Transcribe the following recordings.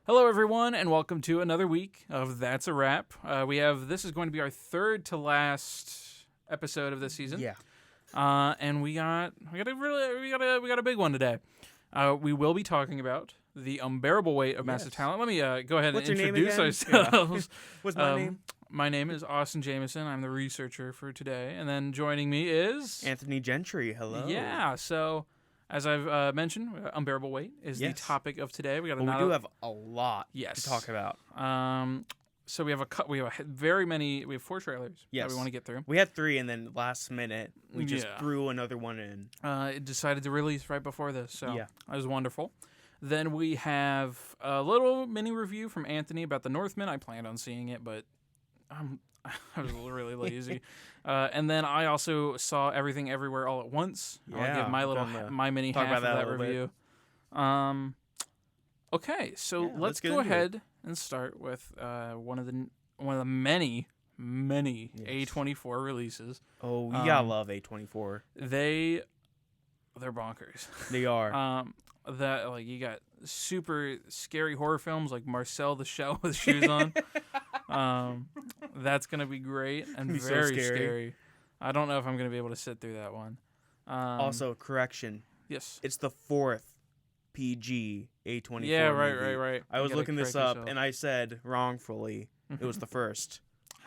Hello, everyone, and welcome to another week of That's a Wrap. This is going to be our third to last episode of this season. Yeah. And we got a big one today. We will be talking about the unbearable weight of massive talent. Let me go ahead What's and your introduce name again? ourselves. What's my name? My name is Austin Jameson. I'm the researcher for today, and then joining me is Anthony Gentry. Hello. Yeah. So, as I've mentioned, unbearable weight is the topic of today. We do have a lot to talk about. So we have we have 4 trailers that we want to get through. We had 3, and then last minute we just threw another one in. It decided to release right before this, so it was wonderful. Then we have a little mini review from Anthony about The Northman. I planned on seeing it, but I was really lazy. And then I also saw Everything Everywhere All at Once. I'll give my mini half of that review. Okay, so let's go ahead and start with one of the many A24 releases. Oh, you gotta love A24. They're bonkers. They are. You got super scary horror films like Marcel the Shell with shoes on. That's gonna be great and very so scary. I don't know if I'm gonna be able to sit through that one. Also, correction. Yes. It's the 4th PG A24 Yeah, movie. right. I was looking this up, and I said wrongfully it was the 1st.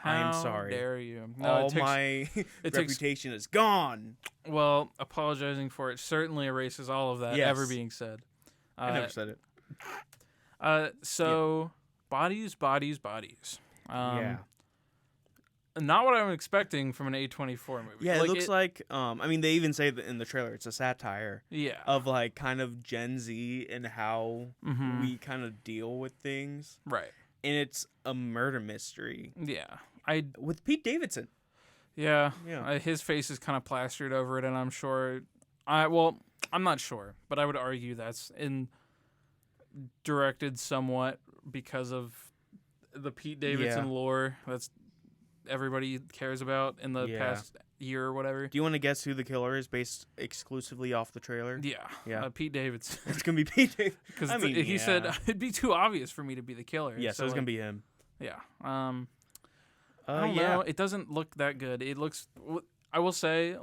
I'm sorry. How dare you? No, my reputation is gone. Well, apologizing for it certainly erases all of that ever being said. I never said it. Bodies. Not what I'm expecting from an A24 movie. Yeah, it looks like. They even say that in the trailer it's a satire. Yeah. Of kind of Gen Z and how we kind of deal with things. Right. And it's a murder mystery. Yeah. With Pete Davidson. Yeah. His face is kind of plastered over it, and I'm sure. I'm not sure, but I would argue that's directed somewhat because of the Pete Davidson lore that's everybody cares about in the past year or whatever. Do you want to guess who the killer is based exclusively off the trailer? Yeah. Pete Davidson. It's gonna be Pete Davidson because he said it'd be too obvious for me to be the killer. Yeah, so it's gonna be him. Yeah. I don't know. It doesn't look that good. It looks. I will say,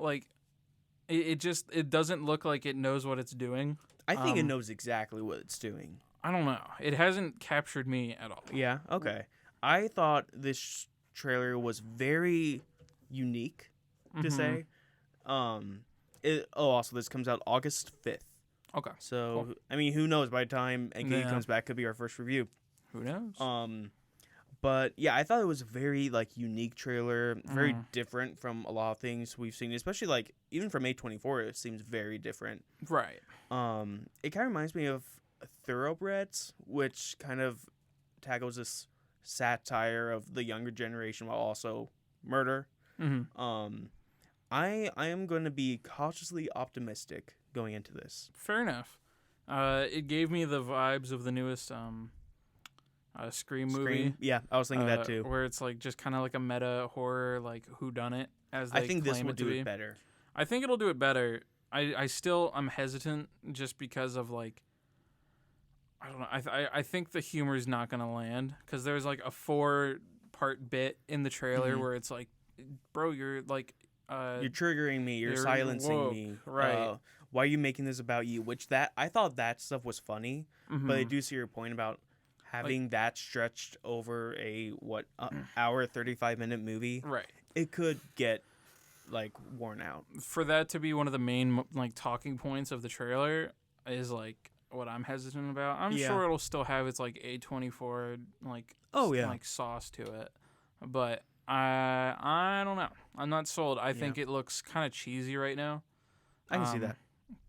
it doesn't look like it knows what it's doing. I think it knows exactly what it's doing. I don't know. It hasn't captured me at all. Yeah. Okay. I thought this trailer was very unique to say. Also, this comes out August 5th. Okay. So, cool. Who knows? By the time NK comes back, could be our first review. Who knows? But yeah, I thought it was a very unique trailer, very different from a lot of things we've seen, especially even from A24. It seems very different. Right. It kind of reminds me of Thoroughbreds, which kind of tackles this satire of the younger generation while also murder. I am going to be cautiously optimistic going into this. Fair enough. It gave me the vibes of the newest Scream movie. Yeah, I was thinking that too. Where it's just kind of like a meta horror, whodunit, as they I think claim this will it to do be. it better. I think it'll do it better. I'm hesitant just because of I don't know. I think the humor is not going to land because there's a 4-part bit in the trailer where it's bro, you're you're triggering me. You're silencing me. Right. Why are you making this about you? I thought that stuff was funny, but I do see your point about having that stretched over a hour 35-minute movie. Right. It could get worn out. For that to be one of the main talking points of the trailer is what I'm hesitant about. I'm sure it'll still have its A24 sauce to it, but I don't know. I'm not sold. I think it looks kind of cheesy right now. I can see that,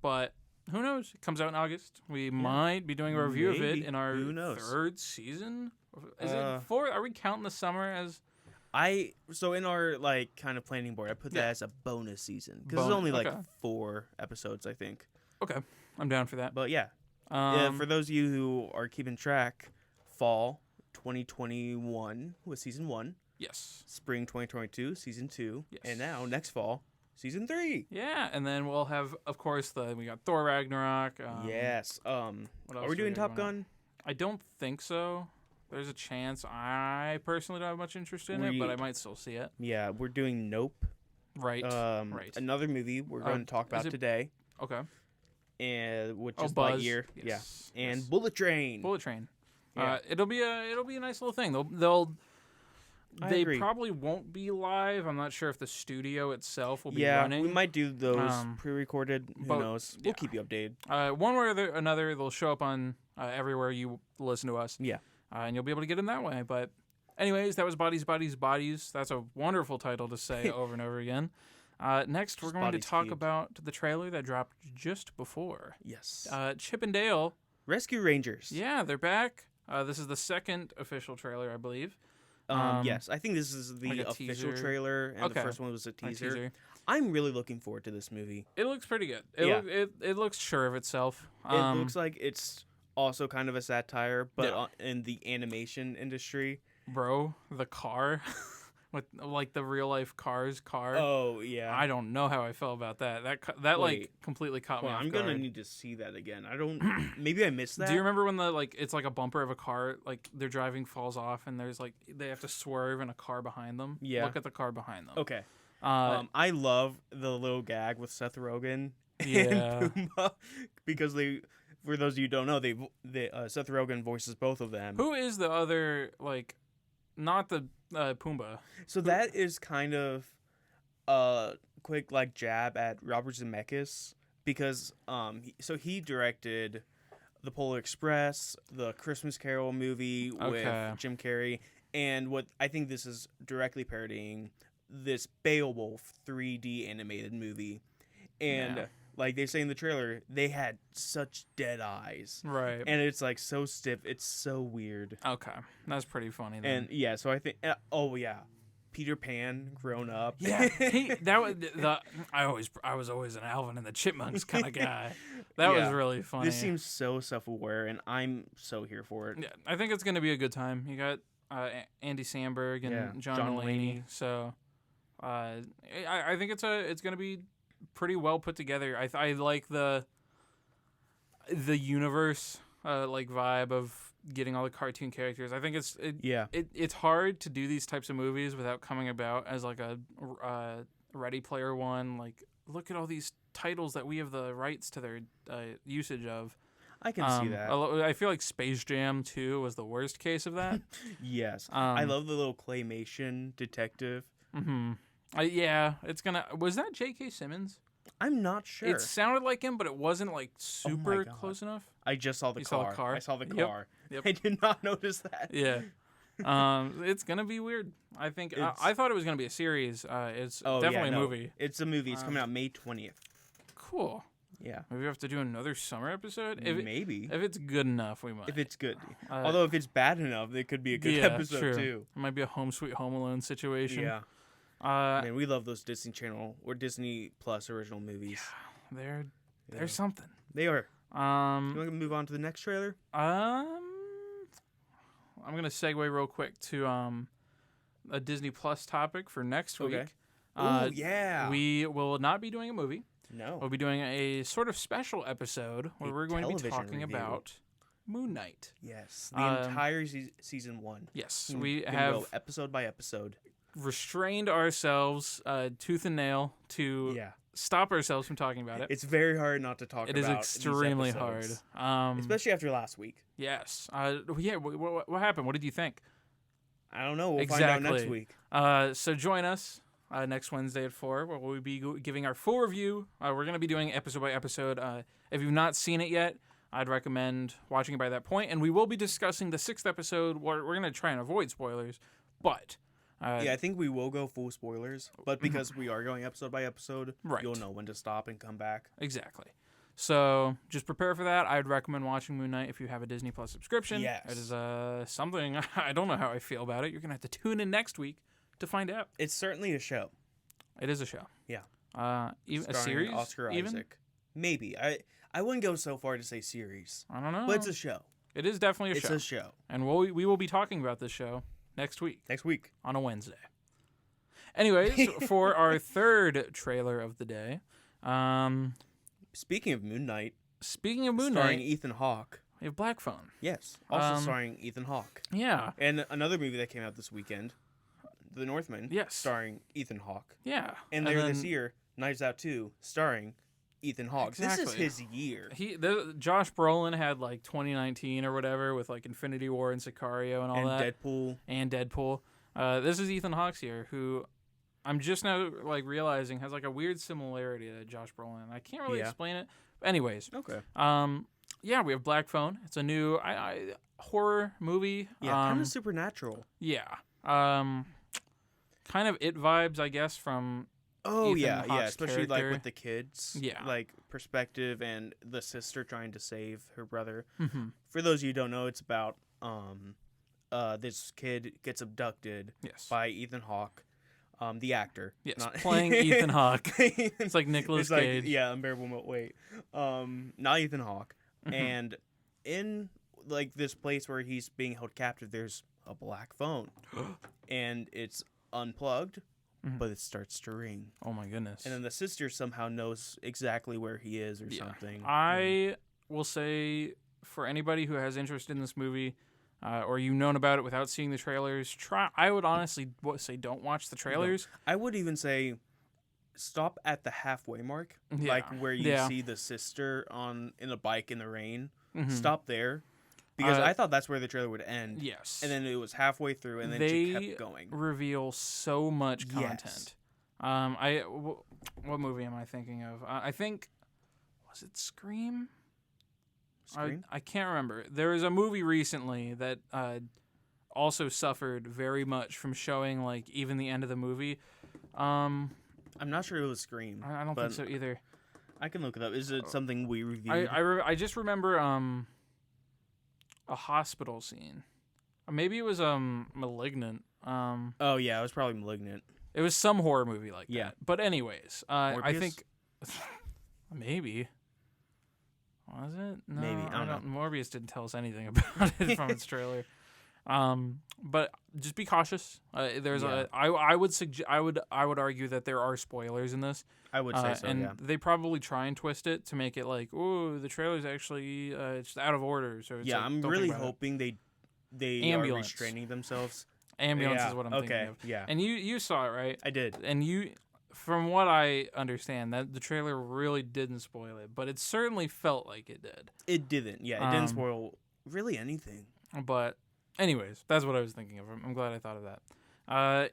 but who knows? It comes out in August. We might be doing a review of it in our 3rd season. Is it 4? Are we counting the summer as? So in our kind of planning board, I put that as a bonus season because it's only 4 episodes, I think. Okay, I'm down for that. But for those of you who are keeping track, fall 2021 was season 1. Yes. Spring 2022 season 2. Yes. And now next fall season 3. Yeah, and then we'll have, of course, we got Thor Ragnarok. Yes. Are we doing Top Gun? I don't think so. There's a chance. I personally don't have much interest in it, but I might still see it. Yeah, we're doing Nope. Right. Right. Another movie we're going to talk about today. Okay. And which is Buzz. Lightyear. Yes. Yeah. And yes. Bullet Train. Bullet Train. Yeah. It'll be a nice little thing. They probably won't be live. I'm not sure if the studio itself will be running. We might do those pre-recorded. Who knows? We'll keep you updated. One way or another, they'll show up on everywhere you listen to us. Yeah. And you'll be able to get them that way. But anyways, that was Bodies, Bodies, Bodies. That's a wonderful title to say over and over again. Next, we're going to talk about the trailer that dropped just before. Yes. Chip and Dale. Rescue Rangers. Yeah, they're back. This is the second official trailer, I believe. Yes, I think this is the official trailer, and the first one was a teaser. I'm really looking forward to this movie. It looks pretty good. It looks sure of itself. It looks like it's also kind of a satire, but in the animation industry. Bro, the car. With like the real life Cars car. Oh yeah. I don't know how I felt about that. That like completely caught me off guard. I'm gonna need to see that again. I don't. Maybe I missed that. Do you remember when it's like a bumper of a car, like they're driving falls off and there's like they have to swerve and a car behind them? Yeah. Look at the car behind them. Okay. I love the little gag with Seth Rogen and Pumbaa because for those of you who don't know, Seth Rogen voices both of them. Who is the other not the Pumbaa? So that is kind of a quick jab at Robert Zemeckis because he directed the Polar Express, the Christmas Carol movie with Jim Carrey, and what I think this is directly parodying this Beowulf 3D animated movie, and like they say in the trailer, they had such dead eyes, right? And it's like so stiff, it's so weird. Okay, that's pretty funny. Then. And yeah, so I think, Peter Pan grown up. Yeah, I was always an Alvin and the Chipmunks kind of guy. That was really funny. This seems so self-aware, and I'm so here for it. Yeah, I think it's gonna be a good time. You got Andy Samberg and John Mulaney. So I think it's gonna be pretty well put together. I like the universe vibe of getting all the cartoon characters. I think it's hard to do these types of movies without coming about as like a Ready Player One. Like, look at all these titles that we have the rights to their usage of. I can see that. I feel like Space Jam 2 was the worst case of that. Yes. I love the little claymation detective. Mm-hmm. It's gonna. Was that J.K. Simmons? I'm not sure. It sounded like him, but it wasn't super close enough. I just saw the car. Saw the car. I saw the car. Yep. I did not notice that. Yeah. It's gonna be weird. I think I thought it was gonna be a series. It's definitely a movie. It's a movie. It's coming out May 20th. Cool. Yeah. Maybe we have to do another summer episode. Maybe. If it's good enough, we might. If it's good. Although if it's bad enough, it could be a good episode too. It might be a Home Sweet Home Alone situation. Yeah. Man, we love those Disney Channel or Disney Plus original movies. Yeah, they're something. They are. You want to move on to the next trailer? I'm gonna segue real quick to a Disney Plus topic for next week. Oh yeah. We will not be doing a movie. No. We'll be doing a sort of special episode where we're going to be talking about Moon Knight. Yes. The entire season 1. Yes. We have episode by episode restrained ourselves tooth and nail to stop ourselves from talking about it. It's very hard not to talk about it. It is extremely hard. Especially after last week. Yes. What happened? What did you think? I don't know. We'll find out next week. So join us next Wednesday at 4, where we'll be giving our full review. We're going to be doing episode by episode. If you've not seen it yet, I'd recommend watching it by that point. And we will be discussing the 6th episode. We're going to try and avoid spoilers, but... I think we will go full spoilers, but because we are going episode by episode, you'll know when to stop and come back. Exactly. So just prepare for that. I'd recommend watching Moon Knight if you have a Disney Plus subscription. Yes. It is something, I don't know how I feel about it. You're going to have to tune in next week to find out. It's certainly a show. It is a show. Yeah. Even a series? Oscar even? Isaac. Maybe. I wouldn't go so far to say series. I don't know. But it's a show. It is definitely a show. It's a show. And we will be talking about this show next week. Next week. On a Wednesday. Anyways, for our third trailer of the day. Speaking of Moon Knight. Starring Ethan Hawke. We have Black Phone. Yes. Also starring Ethan Hawke. Yeah. And another movie that came out this weekend, The Northman. Yes. Starring Ethan Hawke. Yeah. And later this year, Knives Out 2, starring Ethan Hawke. Exactly. This is his year. Josh Brolin had like 2019 or whatever with like Infinity War and Sicario and all that. And Deadpool. This is Ethan Hawke's year, who I'm just now like realizing has like a weird similarity to Josh Brolin. I can't really explain it. Anyways. Okay. Yeah, we have Black Phone. It's a new horror movie. Yeah, kind of supernatural. Yeah. Kind of It vibes, I guess, from Ethan Hawke's especially character. like with the kids. Yeah. Like perspective and the sister trying to save her brother. Mm-hmm. For those of you who don't know, it's about this kid gets abducted by Ethan Hawke. The actor. Yes, playing Ethan Hawke. It's It's like Nicolas Cage. Unbearable Weight. Not Ethan Hawke. Mm-hmm. And in like this place where he's being held captive, there's a black phone. And it's unplugged, but it starts to ring. Oh my goodness. And then the sister somehow knows exactly where he is or something. I will say, for anybody who has interest in this movie, or you've known about it without seeing the trailers, I would honestly say don't watch the trailers. No. I would even say stop at the halfway mark, like where you see the sister in a bike in the rain. Mm-hmm. Stop there, because I thought that's where the trailer would end. Yes, and then it was halfway through, and then she kept going. Reveal so much content. What movie am I thinking of? I think was it Scream? I can't remember. There was a movie recently that also suffered very much from showing like even the end of the movie. I'm not sure it was Scream. I don't think so either. I can look it up. Is it something we reviewed? I just remember a hospital scene. Maybe it was Malignant. Oh yeah, it was probably Malignant. It was some horror movie like that. But anyways, I think maybe. Was it? No, maybe. I don't know. Morbius didn't tell us anything about it from its trailer. But just be cautious. I would argue that there are spoilers in this. I would say so. And they probably try and twist it to make it like, oh, the trailer's actually it's out of order. So it's I'm really hoping they are restraining themselves. Ambulance is what I'm thinking of. Yeah. And you saw it, right? I did. And from what I understand, that the trailer really didn't spoil it, but it certainly felt like it did. It didn't. Yeah, it didn't spoil really anything. But anyways, that's what I was thinking of. I'm glad I thought of that. I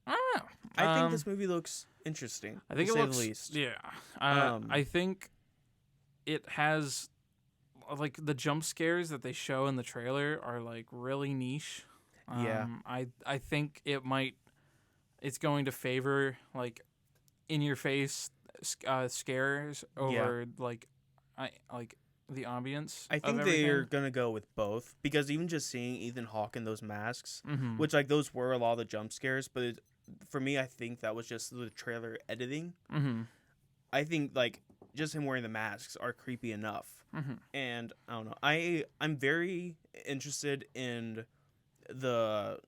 don't know. I think this movie looks interesting. I think to it say looks. the least. Yeah. I think it has like the jump scares that they show in the trailer are like really niche. I think it's going to favor like in your face scares over like the ambience. I think they're gonna go with both, because even just seeing Ethan Hawke in those masks, which like those were a lot of the jump scares, but for me, I think that was just the trailer editing. I think like just him wearing the masks are creepy enough, and I don't know. I'm very interested in the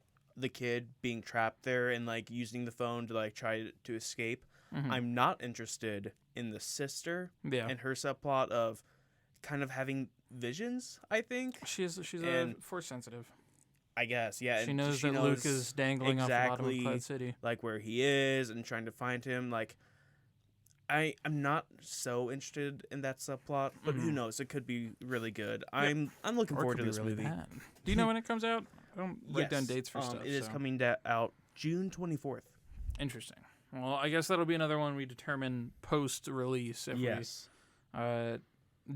kid being trapped there and like using the phone to like try to escape. I'm not interested in the sister and her subplot of kind of having visions. I think she's force sensitive. I guess, yeah. She knows that Luke is dangling off the bottom of Cloud City, like where he is, and trying to find him. Like, I'm not so interested in that subplot, but who knows? It could be really good. I'm looking forward to this movie. Bad. Do you know when it comes out? I don't write down dates for stuff. It is coming out June 24th. Interesting. Well, I guess that'll be another one we determine post-release if we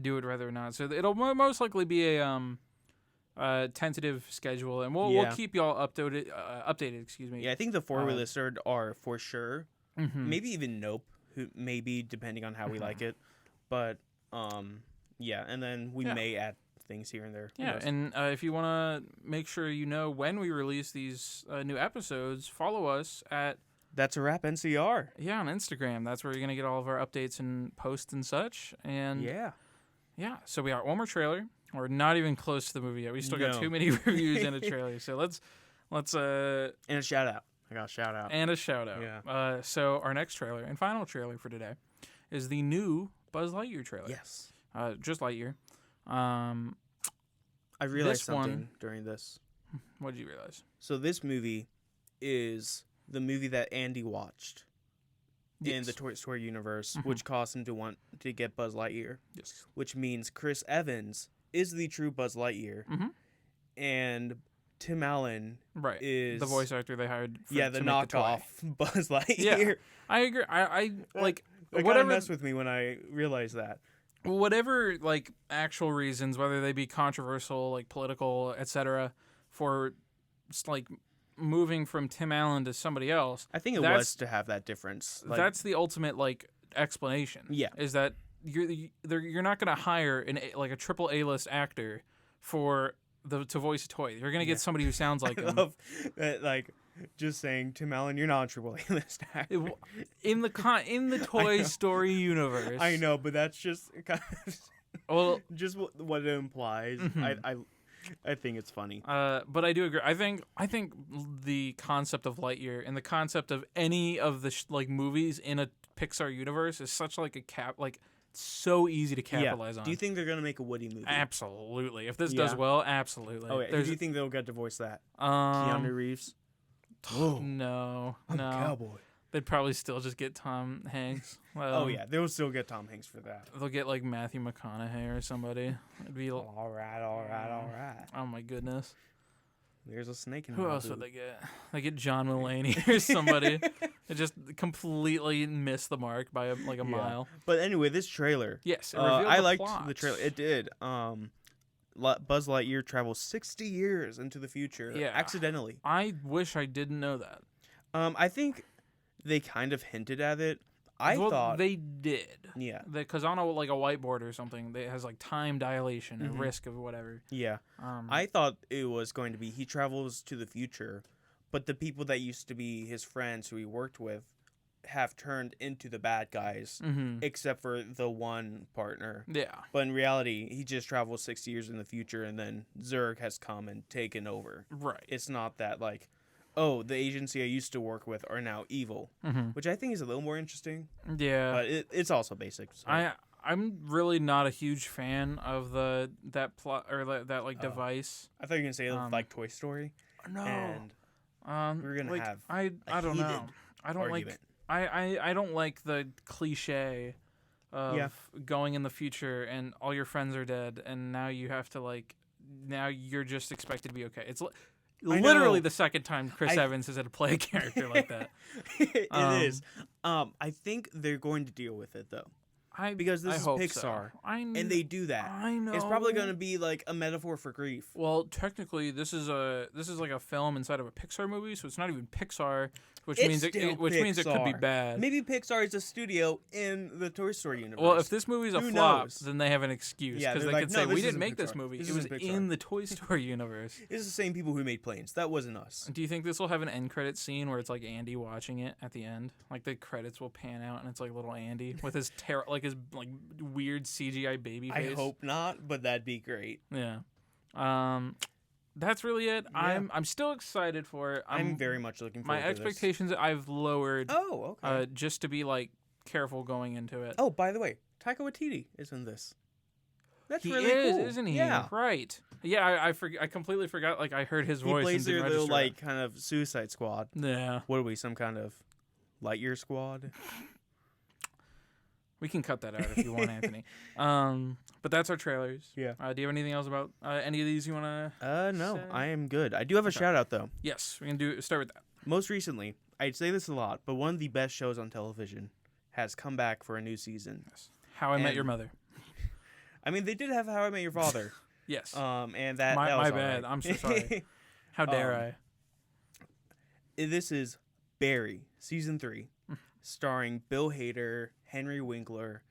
do it whether or not. So it'll most likely be a tentative schedule, and we'll keep y'all updated. Excuse me. Yeah, I think the four we listed are for sure. Maybe even Nope. Maybe depending on how we like it, but and then we may add things here and there. Yeah, and if you want to make sure you know when we release these new episodes, follow us at That's a Wrap NCR. Yeah, on Instagram. That's where you're gonna get all of our updates and posts and such. And yeah. So we got one more trailer. We're not even close to the movie yet. We still got too many reviews and a trailer. So let's and a shout out. I got a shout out. And a shout out. Yeah. So our next trailer and final trailer for today is the new Buzz Lightyear trailer. Yes. Just Lightyear. I realized this something during this. What did you realize? So this movie is the movie that Andy watched in the Toy Story universe, which caused him to want to get Buzz Lightyear. Yes. Which means Chris Evans is the true Buzz Lightyear, and Tim Allen is the voice actor they hired. The knockoff Buzz Lightyear. Yeah, I agree. I like it whatever messed with me when I realized that. Whatever like actual reasons, whether they be controversial, like political, etc., for like moving from Tim Allen to somebody else. I think it was to have that difference. Like, that's the ultimate like explanation. Yeah, is that you're not going to hire a triple A-list actor to voice a toy. You're going to get somebody who sounds like him. Love that, like just saying, Tim Allen, you're not a triple A-list actor. In the Toy Story universe. I know, but that's just kind of just what it implies. I think it's funny. But I do agree. I think the concept of Lightyear and the concept of any of the movies in a Pixar universe is such like so easy to capitalize on. Do you think they're gonna make a Woody movie? Absolutely. If this does well, absolutely. Oh, who do you think they'll get to voice that? Keanu Reeves? No. I'm a cowboy. They'd probably still just get Tom Hanks. They'll still get Tom Hanks for that. They'll get like Matthew McConaughey or somebody. It'd be all right. Oh my goodness. There's a snake in Who else would they get? They get John Mulaney or somebody. It just completely missed the mark by a mile. But anyway, this trailer. Yes, I liked the trailer. It did. Buzz Lightyear travels 60 years into the future. Yeah. Accidentally. I wish I didn't know that. I think they kind of hinted at it. I thought they did. Yeah. Because on a whiteboard or something, it has like time dilation and risk of whatever. Yeah. I thought it was going to be he travels to the future, but the people that used to be his friends who he worked with have turned into the bad guys, except for the one partner. Yeah. But in reality, he just travels 60 years in the future, and then Zurg has come and taken over. Right. It's not that like, oh, the agency I used to work with are now evil, which I think is a little more interesting. Yeah. But it's also basic. So. I'm really not a huge fan of that plot or that device. I thought you were gonna say like Toy Story. No. And we're gonna have I don't know. I don't argument. I don't like the cliche of going in the future and all your friends are dead and now you have to now you're just expected to be okay. It's literally the second time Chris Evans has had to play a character like that. It is. I think they're going to deal with it though. Because this is Pixar, and they do that. I know. It's probably going to be like a metaphor for grief. Well, technically, this is like a film inside of a Pixar movie, so it's not even Pixar, which means it could be bad. Maybe Pixar is a studio in the Toy Story universe. Well, if this movie's a flop, then they have an excuse because they like, could say we didn't make Pixar. this movie; it was in the Toy Story universe. It's the same people who made Planes. That wasn't us. Do you think this will have an end credit scene where it's like Andy watching it at the end? Like the credits will pan out and it's like little Andy with his his weird CGI baby face. I hope not, but that'd be great. Yeah. That's really it. Yeah. I'm still excited for it. I'm very much looking forward to this. My expectations I've lowered. Oh, okay. Just to be careful going into it. Oh, by the way, Taika Waititi is in this. That's he really is, cool. Isn't he? Yeah. Right. Yeah, I completely forgot. I heard his voice. He plays their little kind of Suicide Squad. Yeah. What are we? Some kind of Lightyear Squad? We can cut that out if you want, Anthony. But that's our trailers. Yeah. Do you have anything else about any of these you want to No, say? I am good. I do have a shout-out, though. Yes, we can start with that. Most recently, I'd say this a lot, but one of the best shows on television has come back for a new season. Yes. How I Met Your Mother. I mean, they did have How I Met Your Father. Yes. And that my was bad. Right. I'm so sorry. How dare I? This is Barry, Season 3, starring Bill Hader, Henry Winkler.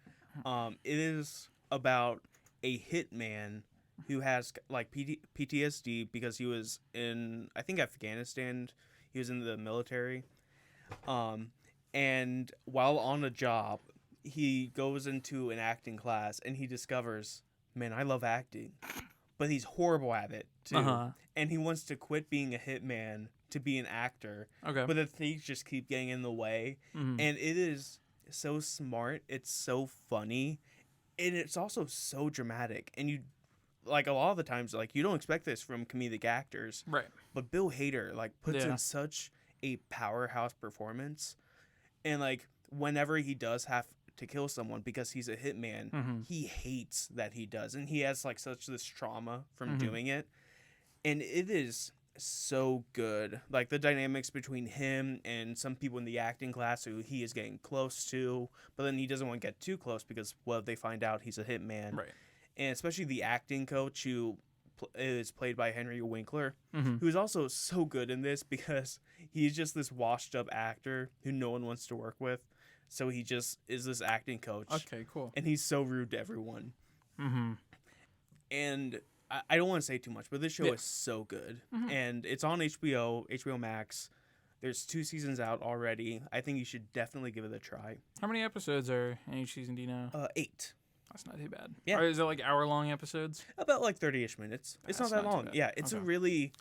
It is about a hitman who has PTSD because he was in, I think, Afghanistan. He was in the military. And while on a job, he goes into an acting class and he discovers, man, I love acting. But he's horrible at it, too. And he wants to quit being a hitman to be an actor. Okay. But the things just keep getting in the way. And it is so smart. It's so funny. And it's also so dramatic. And you like a lot of the times, like you don't expect this from comedic actors, Right. but Bill Hader like puts Yeah. in such a powerhouse performance, and like whenever he does have to kill someone because he's a hitman, Mm-hmm. he hates that he does, and he has like such this trauma from Mm-hmm. doing it, and it is so good. Like the dynamics between him and some people in the acting class who he is getting close to, but then he doesn't want to get too close because well, they find out he's a hitman, Right. and especially the acting coach who is played by Henry Winkler, Mm-hmm. who is also so good in this because he's just this washed up actor who no one wants to work with. So he just is this acting coach. Okay, cool. And he's so rude to everyone. Mm-hmm. And I don't want to say too much, but this show Yeah. is so good. Mhm. And it's on HBO Max. There's 2 seasons out already. I think you should definitely give it a try. How many episodes are in each season, do you know? 8. That's not too bad. Yeah. Or is it like hour-long episodes? About like 30-ish minutes. It's That's not that not too long. bad. Yeah, it's Okay. really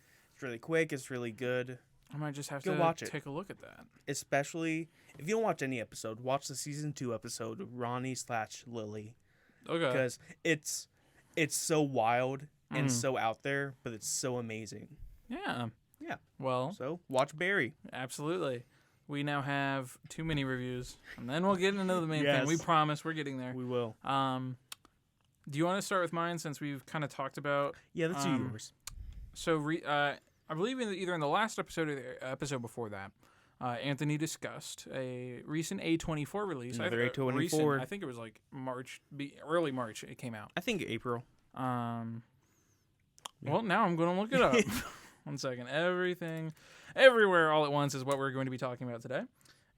quick. It's really good. I might just have Go to watch it. take a look at that. Especially if you don't watch any episode, watch the season 2 episode Ronnie/Lily, Okay. because it's so wild and Mhm. so out there, but it's so amazing. Yeah. Yeah. Well, So watch Barry. absolutely. We now have 2 mini reviews, and then we'll get into the main thing. We Yes. promise we're getting there. We will. Do you want to start with mine since we've kind of talked about? Yeah, let's do yours. So, I believe either in the last episode or the episode before that, Anthony discussed a recent A24 release. Another A24. Recent, I think it was like early March it came out. I think April. Well, now I'm going to look it up. 1 second. Everything, everywhere, all at once is what we're going to be talking about today.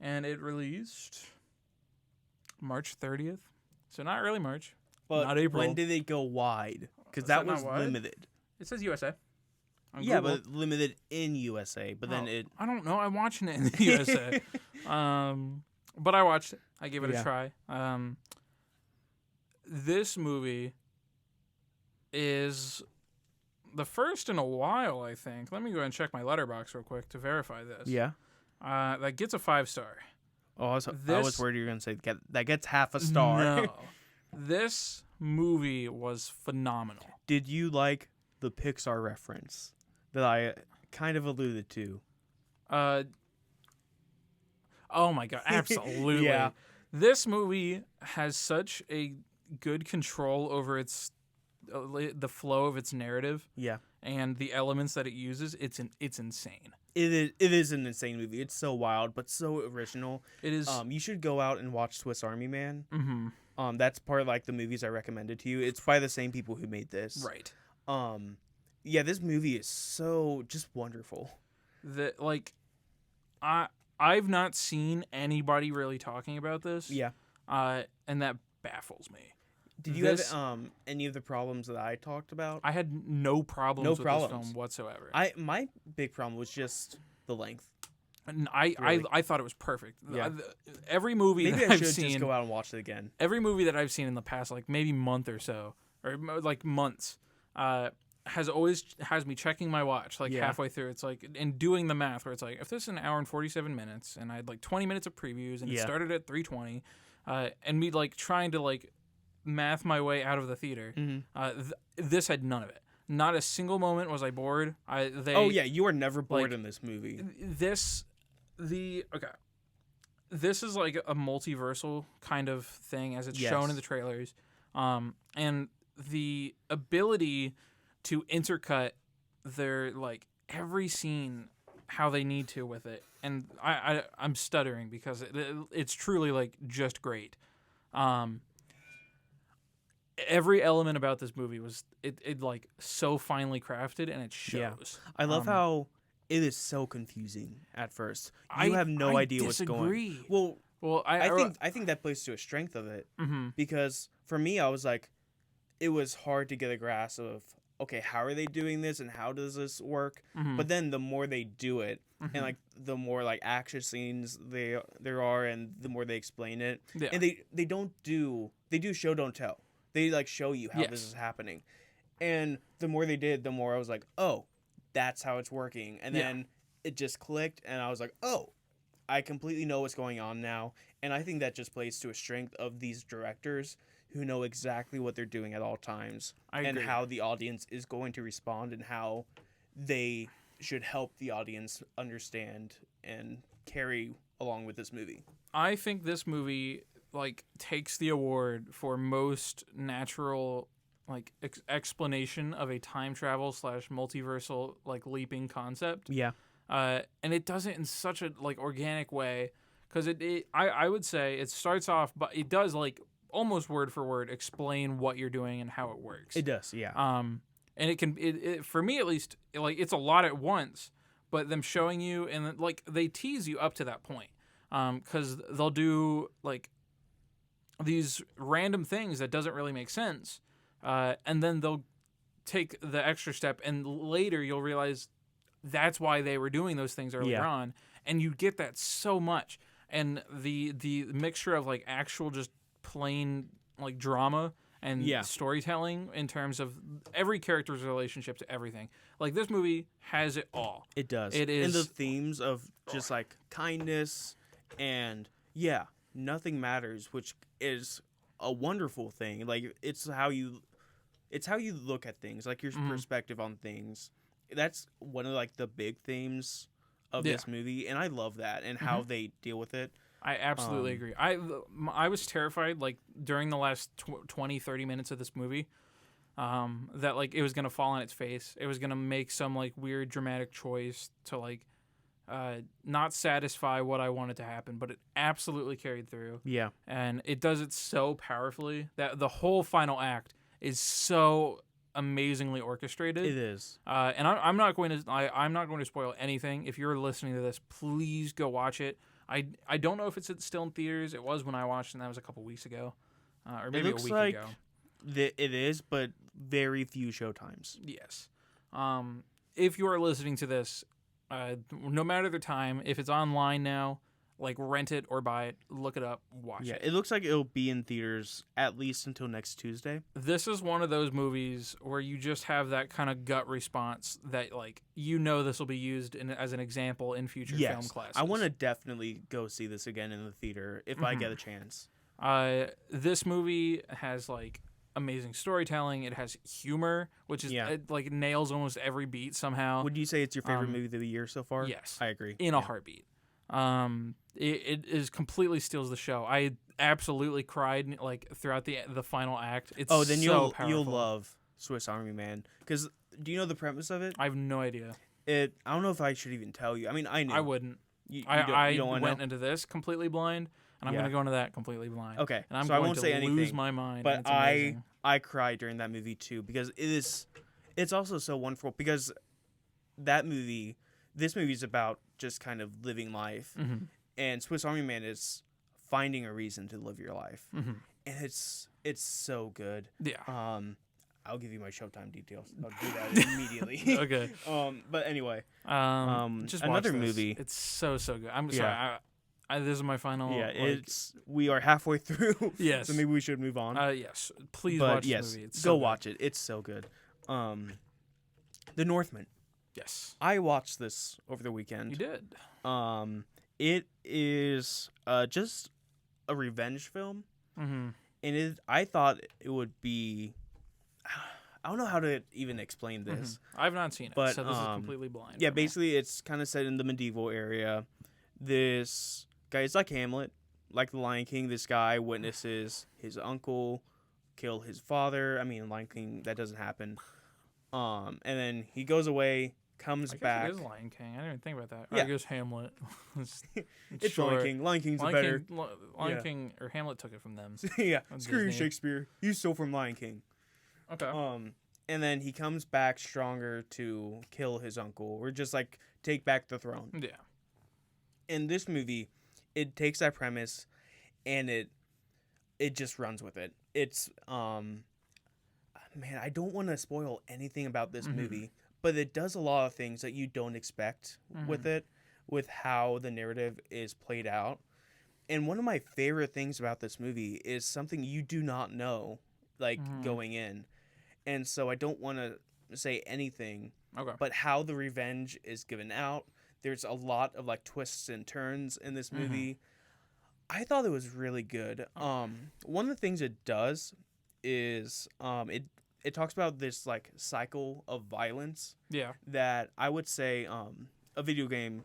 And it released March 30th. So not early March. But Not April. when did it go wide? Because Is that that was not wide? limited. It says USA. on Yeah, Google. but limited in USA. But then Oh, it. I don't know. I'm watching it in the USA. But I watched it. I gave it Yeah. a try. This movie is the first in a while, I think. Let me go ahead and check my letterbox real quick to verify this. Yeah. That gets a 5-star. Oh, I was This- worried you were going to say that gets half a star. No. This movie was phenomenal. Did you like the Pixar reference that I kind of alluded to? Oh my god, absolutely. Yeah. This movie has such a good control over its the flow of its narrative Yeah. and the elements that it uses. It's insane. It is an insane movie. It's so wild, but so original. It is. You should go out and watch Swiss Army Man. Mhm. That's part of like the movies I recommended to you. It's by the same people who made this. Right. Yeah, this movie is so just wonderful. I've not seen anybody really talking about this. Yeah. And that baffles me. Did you have any of the problems that I talked about? I had no problems with problems. this film whatsoever. My big problem was just the length. And Really? I thought it was perfect. Yeah. Every movie Maybe that I I've should seen, just go out and watch it again. every movie that I've seen in the past, like maybe month or so, or like months, has me checking my watch like Yeah. halfway through. It's like and doing the math where it's like if this is an hour and 47 minutes and I had like 20 minutes of previews and it Yeah. started at 3:20, and me like trying to like math my way out of the theater. Mm-hmm. This had none of it. Not a single moment was I bored. Oh yeah, you are never bored like, in this movie. This is like a multiversal kind of thing as it's Yes. shown in the trailers, and the ability to intercut their like every scene how they need to with it, and I'm stuttering because it's truly like just great. Every element about this movie was it like so finely crafted, and it shows. I love how it is so confusing at first. I You have no idea disagree. what's going. Well, Well, I think that plays to a strength of it mm-hmm. because for me, I was like, it was hard to get a grasp of okay, how are they doing this and how does this work? Mm-hmm. But then the more they do it, Mhm. and like the more like action scenes there are, and the more they explain it, Yeah. and they do show don't tell. They like show you how this Yes. is happening, and the more they did, the more I was like, oh, that's how it's working, and Yeah. then it just clicked, and I was like, oh, I completely know what's going on now, and I think that just plays to a strength of these directors who know exactly what they're doing at all times and how the audience is going to respond and how they should help the audience understand and carry along with this movie. I think this movie like takes the award for most natural like explanation of a time travel / multiversal like leaping concept. Yeah. And it does it in such a like organic way because I would say it starts off, but it does like almost word for word explain what you're doing and how it works. It does, yeah. And it can it for me at least like it's a lot at once, but them showing you and like they tease you up to that point. Because they'll do like these random things that doesn't really make sense, and then they'll take the extra step, and later you'll realize that's why they were doing those things earlier on, and you get that so much. And the mixture of like actual just plain like drama and storytelling in terms of every character's relationship to everything. Like this movie has it all. It does. It is. And the themes of just like kindness and nothing matters, which is a wonderful thing. Like it's how you look at things, like your perspective on things. That's one of like the big themes of this movie, and I love that and how they deal with it. I absolutely agree. I was terrified like during the last 20-30 minutes of this movie that like it was going to fall on its face. It was going to make some like weird dramatic choice to like not satisfy what I wanted to happen, but it absolutely carried through. Yeah. And it does it so powerfully that the whole final act is so amazingly orchestrated. It is. And I'm not going to spoil anything. If you're listening to this, please go watch it. I don't know if it's still in theaters. It was when I watched, and that was a couple weeks ago, or maybe a week ago. It is, but very few showtimes. Yes. If you are listening to this, no matter the time, if it's online now, like rent it or buy it, look it up, watch it. Yeah, it looks like it'll be in theaters at least until next Tuesday. This is one of those movies where you just have that kind of gut response that, like, you know this will be used as an example in future film classes. I want to definitely go see this again in the theater if I get a chance. This movie has, like, amazing storytelling. It has humor, which is, it, like, nails almost every beat somehow. Would you say it's your favorite movie of the year so far? Yes. I agree. In a heartbeat. It is completely steals the show. I absolutely cried like throughout the final act. It's then so you'll love Swiss Army Man, because do you know the premise of it? I have no idea. I don't know if I should even tell you. I mean, I knew. I wouldn't. I went into this completely blind, and I'm going to go into that completely blind. Okay, and I'm so going I won't to say lose anything, my mind. But it's I cried during that movie too, because it's also so wonderful, because this movie is about just kind of living life. And Swiss Army Man is finding a reason to live your life, and it's so good. Yeah. I'll give you my Showtime details. I'll do that immediately. Okay. But anyway, just another watch this. movie. It's so good. I'm sorry. This is my final. Yeah, we are halfway through. Yes. So maybe we should move on. Yes. Please watch this movie. It's so go good. watch it. It's so good. The Northman. Yes. I watched this over the weekend. You did. It is just a revenge film, and I thought it would be. I don't know how to even explain this. I've not seen it, but, so this is completely blind. Yeah, basically, it's kind of set in the medieval area. This guy is like Hamlet, like the Lion King. This guy witnesses his uncle kill his father. I mean, Lion King, that doesn't happen. And then he goes away. Comes back. It is Lion King. I didn't even think about that. Yeah. I guess Hamlet. It's sure. Lion King. Lion King's better. Lion King or Hamlet took it from them. Yeah. Screw you, Shakespeare. You stole from Lion King. Okay. And then he comes back stronger to kill his uncle, or just like take back the throne. Yeah. In this movie, it takes that premise and it just runs with it. It's man, I don't want to spoil anything about this movie. But it does a lot of things that you don't expect with it, with how the narrative is played out. And one of my favorite things about this movie is something you do not know, like, going in. And so I don't want to say anything, but how the revenge is given out. There's a lot of, like, twists and turns in this movie. I thought it was really good. One of the things it does is it talks about this like cycle of violence. Yeah. That I would say a video game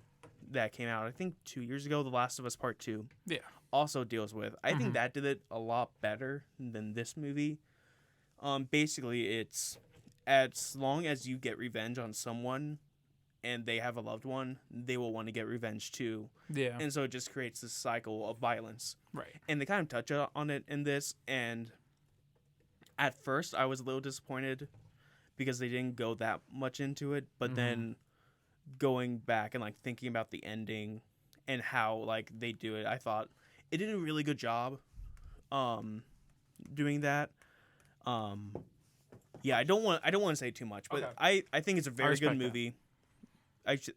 that came out I think 2 years ago, The Last of Us Part 2. Yeah. Also deals with. I think that did it a lot better than this movie. Basically, it's as long as you get revenge on someone and they have a loved one, they will want to get revenge too. Yeah. And so it just creates this cycle of violence. Right. And they kind of touch on it in this. And at first, I was a little disappointed because they didn't go that much into it. But then going back and like thinking about the ending and how like they do it, I thought it did a really good job doing that. Yeah, I don't want to say too much, but okay. I think it's a very good movie.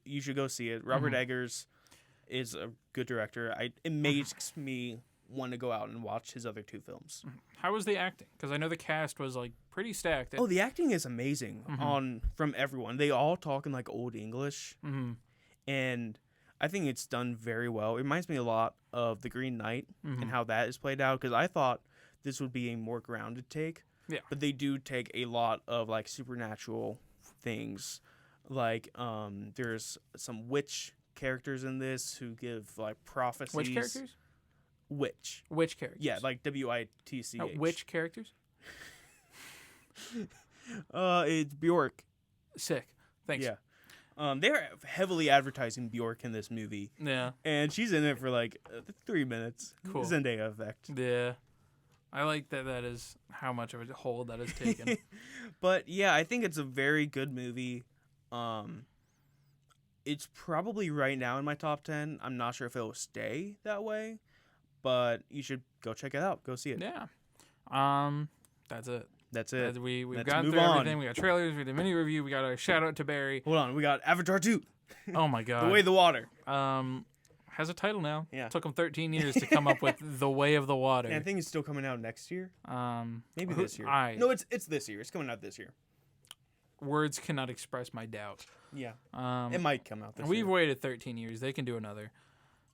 You should go see it. Robert Eggers is a good director. It makes me want to go out and watch his other 2 films. How was the acting? Because I know the cast was like pretty stacked. Oh, the acting is amazing from everyone. They all talk in like old English, and I think it's done very well. It reminds me a lot of The Green Knight and how that is played out. Because I thought this would be a more grounded take. Yeah, but they do take a lot of like supernatural things. Like there's some witch characters in this who give like prophecies. Which characters? Witch characters. Yeah, like WITCH. Which characters? It's Bjork. Sick. Thanks. Yeah. They're heavily advertising Bjork in this movie. Yeah. And she's in it for like 3 minutes. Cool. Zendaya effect. Yeah. I like that is how much of a hold that is taken. But yeah, I think it's a very good movie. It's probably right now in my top 10. I'm not sure if it'll stay that way, but you should go check it out. Go see it. Yeah. That's it. That's it. We've gone through everything. We got trailers. We did a mini review. We got a shout out to Barry. Hold on. We got Avatar 2. Oh my god. The Way of the Water. Has a title now. Yeah. Took him 13 years to come up with The Way of the Water. And I think it's still coming out next year. Maybe this year. No, it's this year. It's coming out this year. Words cannot express my doubt. Yeah. It might come out this year. We've waited 13 years. They can do another.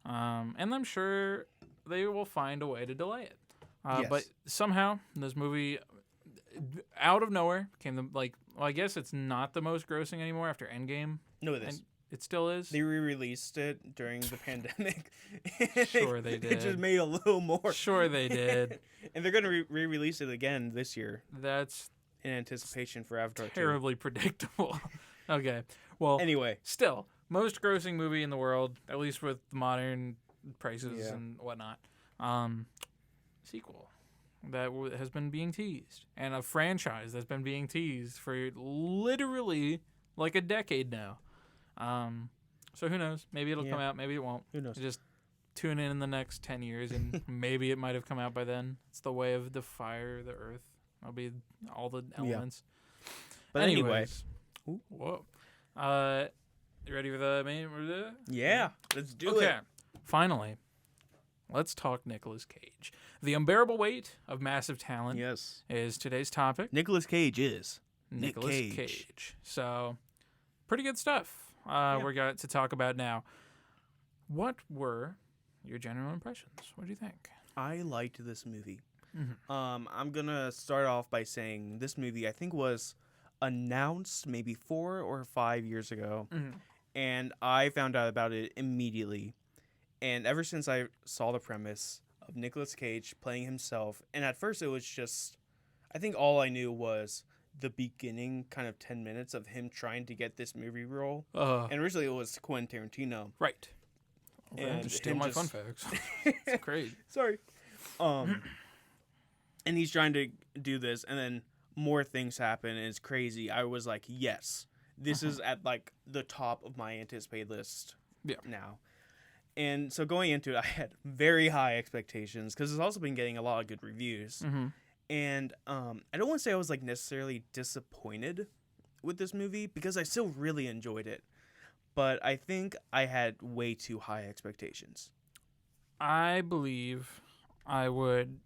And I'm sure they will find a way to delay it. Yes. But somehow this movie, out of nowhere, came I guess it's not the most grossing anymore after Endgame. No, it is. It still is? They re-released it during the pandemic. Sure they did. It just made a little more. Sure they did. And they're going to re-release it again this year. That's in anticipation for Avatar 2. Terribly predictable. Okay. Well, anyway. Still, most grossing movie in the world, at least with modern prices and whatnot. Sequel that has been being teased. And a franchise that's been being teased for literally like a decade now. So who knows? Maybe it'll come out. Maybe it won't. Who knows? Just tune in the next 10 years and maybe it might have come out by then. It's the way of the fire, the earth. That'll be all the elements. Yeah. But anyways. Whoa. You ready for the main? Yeah. Let's do it. Okay. Finally, let's talk Nicolas Cage. The unbearable weight of massive talent is today's topic. Nicolas Cage is Nicolas Cage. So, pretty good stuff. We're going to talk about now. What were your general impressions? What do you think? I liked this movie. I'm going to start off by saying this movie, I think, was announced maybe 4 or 5 years ago. And I found out about it immediately. And ever since I saw the premise of Nicolas Cage playing himself, and at first it was just, I think all I knew was the beginning kind of 10 minutes of him trying to get this movie role. And originally it was Quentin Tarantino. Right. And just steal my fun facts. It's great. Sorry. And he's trying to do this, and then more things happen, and it's crazy. I was like, yes, this is at like the top of my anticipated list now. And so going into it, I had very high expectations because it's also been getting a lot of good reviews. And I don't want to say I was like necessarily disappointed with this movie because I still really enjoyed it. But I think I had way too high expectations. I believe I would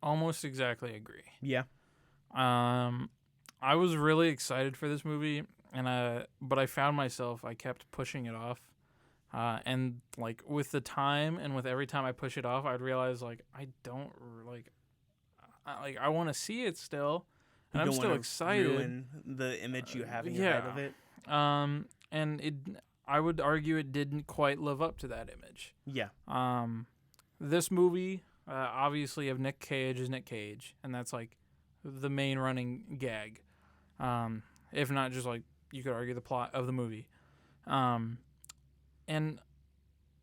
almost exactly agree. Yeah. I was really excited for this movie, but I found myself, I kept pushing it off And like with the time and with every time I push it off, I'd realize like I don't like I want to see it still, and I'm still excited. Ruin the image you have in your head of it. And I would argue it didn't quite live up to that image. Yeah. This movie, obviously, of Nick Cage is Nick Cage, and that's like the main running gag. If not just like you could argue the plot of the movie. And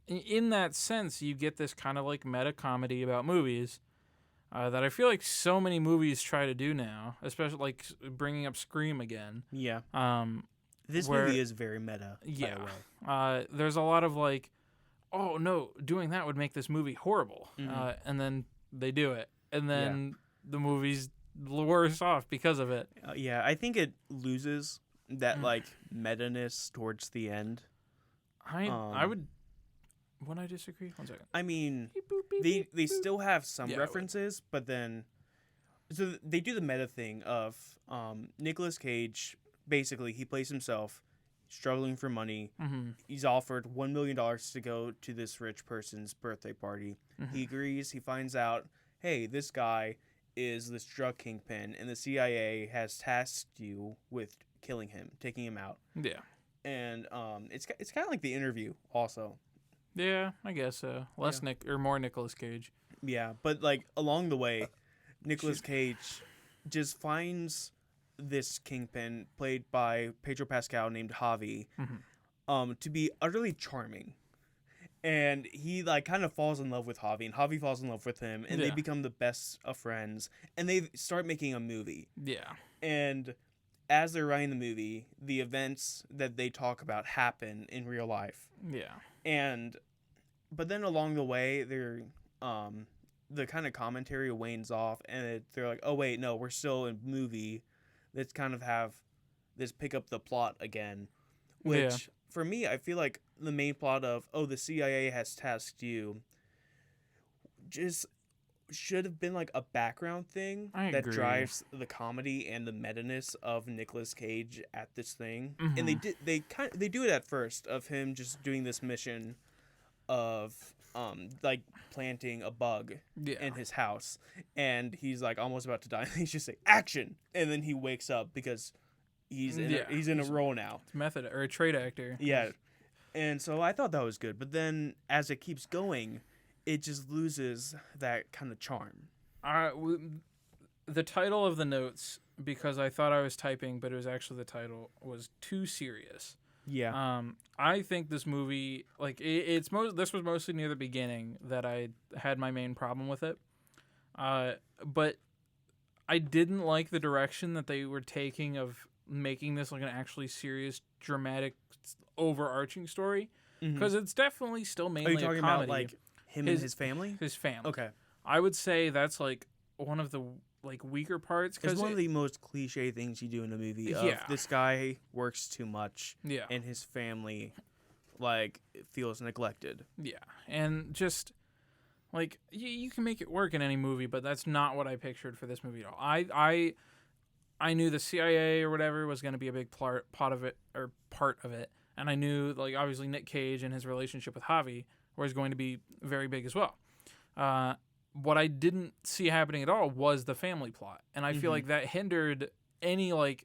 in that sense, you get this kind of like meta comedy about movies that I feel like so many movies try to do now, especially like bringing up Scream again. Yeah. This movie is very meta. Yeah. By the way. There's a lot of like, oh no, doing that would make this movie horrible, and then they do it, and then the movie's worse off because of it. Yeah, I think it loses that like meta-ness towards the end. I would. Would I disagree? 1 second. I mean, they still have some references, but then so they do the meta thing of Nicolas Cage. Basically, he plays himself, struggling for money. He's offered $1 million to go to this rich person's birthday party. He agrees. He finds out, hey, this guy is this drug kingpin, and the CIA has tasked you with killing him, taking him out. Yeah. And it's kind of like The Interview, also. Yeah, I guess so. More Nicolas Cage. Yeah, but like along the way, Nicolas Cage just finds this kingpin played by Pedro Pascal named Javi, to be utterly charming, and he like kind of falls in love with Javi, and Javi falls in love with him, and they become the best of friends, and they start making a movie. Yeah, and as they're writing the movie, the events that they talk about happen in real life. Yeah, but then along the way, they're the kind of commentary wanes off, and they're like, oh wait, no, we're still in movie. Let's kind of have this pick up the plot again, which for me, I feel like the main plot of, oh, the CIA has tasked you just should have been like a background thing that drives the comedy and the meta-ness of Nicolas Cage at this thing. And they do it at first of him just doing this mission of like planting a bug in his house, and he's like almost about to die. He's just like action, and then he wakes up because he's in a role now. It's method or a trade actor. Yeah, and so I thought that was good, but then as it keeps going, it just loses that kind of charm. The title of the notes, because I thought I was typing, but it was actually the title, was Too Serious. Yeah. I think this movie, like, this was mostly near the beginning that I had my main problem with it. But I didn't like the direction that they were taking of making this like an actually serious, dramatic, overarching story. Because it's definitely still mainly a comedy. Are you talking about, like, him and his family? His family. Okay. I would say that's, like, one of the like weaker parts. It's one of the most cliche things you do in a movie. This guy works too much, and his family like feels neglected. Yeah, and just like you can make it work in any movie, but that's not what I pictured for this movie at all. I knew the CIA or whatever was going to be a big part of it, and I knew like obviously Nick Cage and his relationship with Javi was going to be very big as well. What I didn't see happening at all was the family plot. And I feel like that hindered any, like,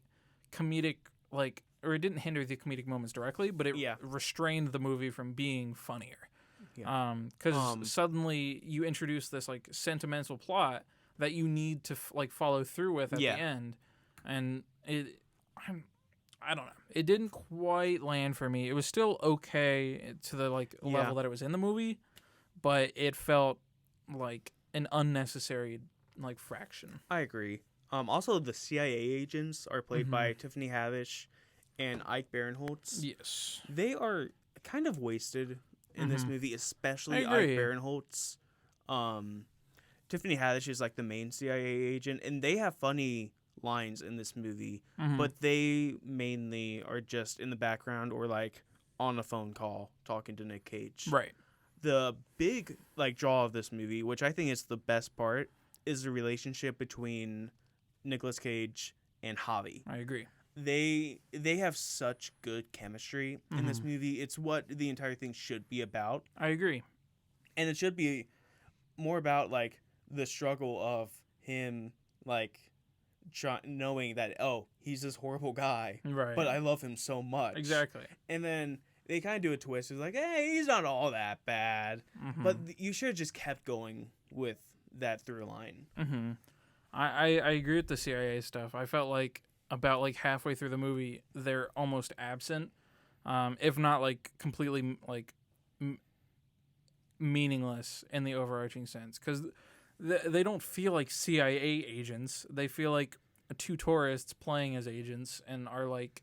comedic, like, or it didn't hinder the comedic moments directly, but it restrained the movie from being funnier. Because suddenly you introduce this, like, sentimental plot that you need to, like, follow through with at the end. And I don't know. It didn't quite land for me. It was still okay to the, like, level that it was in the movie, but it felt like an unnecessary like fraction. I agree. Also, the CIA agents are played by Tiffany Haddish and Ike Barinholtz. Yes, they are kind of wasted in this movie, especially Ike Barinholtz. Tiffany Haddish is like the main CIA agent, and they have funny lines in this movie, but they mainly are just in the background or like on a phone call talking to Nick Cage. Right. The big like draw of this movie, which I think is the best part, is the relationship between Nicolas Cage and Javi. I agree. they have such good chemistry in this movie. It's what the entire thing should be about. I agree. And it should be more about like the struggle of him like knowing that he's this horrible guy, Right. but I love him so much. Exactly. And then they kind of do a twist. It's like, hey, he's not all that bad. But you should have just kept going with that through line. I agree with the CIA stuff. I felt like about like halfway through the movie, they're almost absent, if not like completely like meaningless in the overarching sense, because they don't feel like CIA agents. They feel like two tourists playing as agents and are like,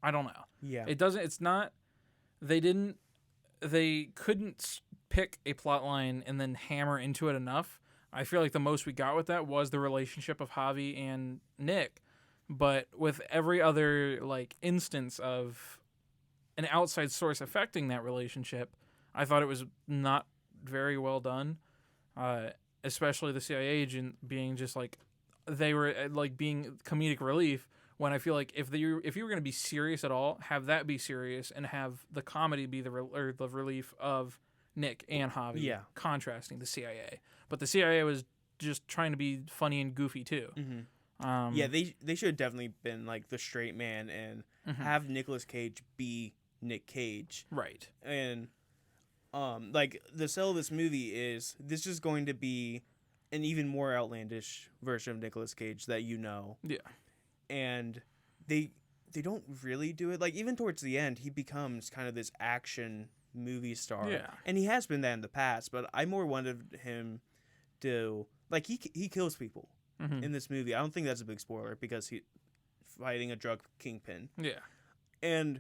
I don't know. Yeah. It doesn't. It's not. They couldn't pick a plot line and then hammer into it enough. I feel like the most we got with that was the relationship of Javi and Nick, but with every other like instance of an outside source affecting that relationship, I thought it was not very well done. Especially the CIA agent being just like, they were like being comedic relief, when I feel like if you were going to be serious at all, have that be serious and have the comedy be the relief of Nick and Javi, contrasting the CIA. But the CIA was just trying to be funny and goofy too. Yeah, they should have definitely been like the straight man and have Nicolas Cage be Nick Cage. Right. And like the sell of this movie is this is going to be an even more outlandish version of Nicolas Cage that you know. Yeah. And they don't really do it. Like even towards the end, he becomes kind of this action movie star. Yeah. And he has been that in the past, but I more wanted him to like he kills people in this movie. I don't think that's a big spoiler because he's fighting a drug kingpin. Yeah. And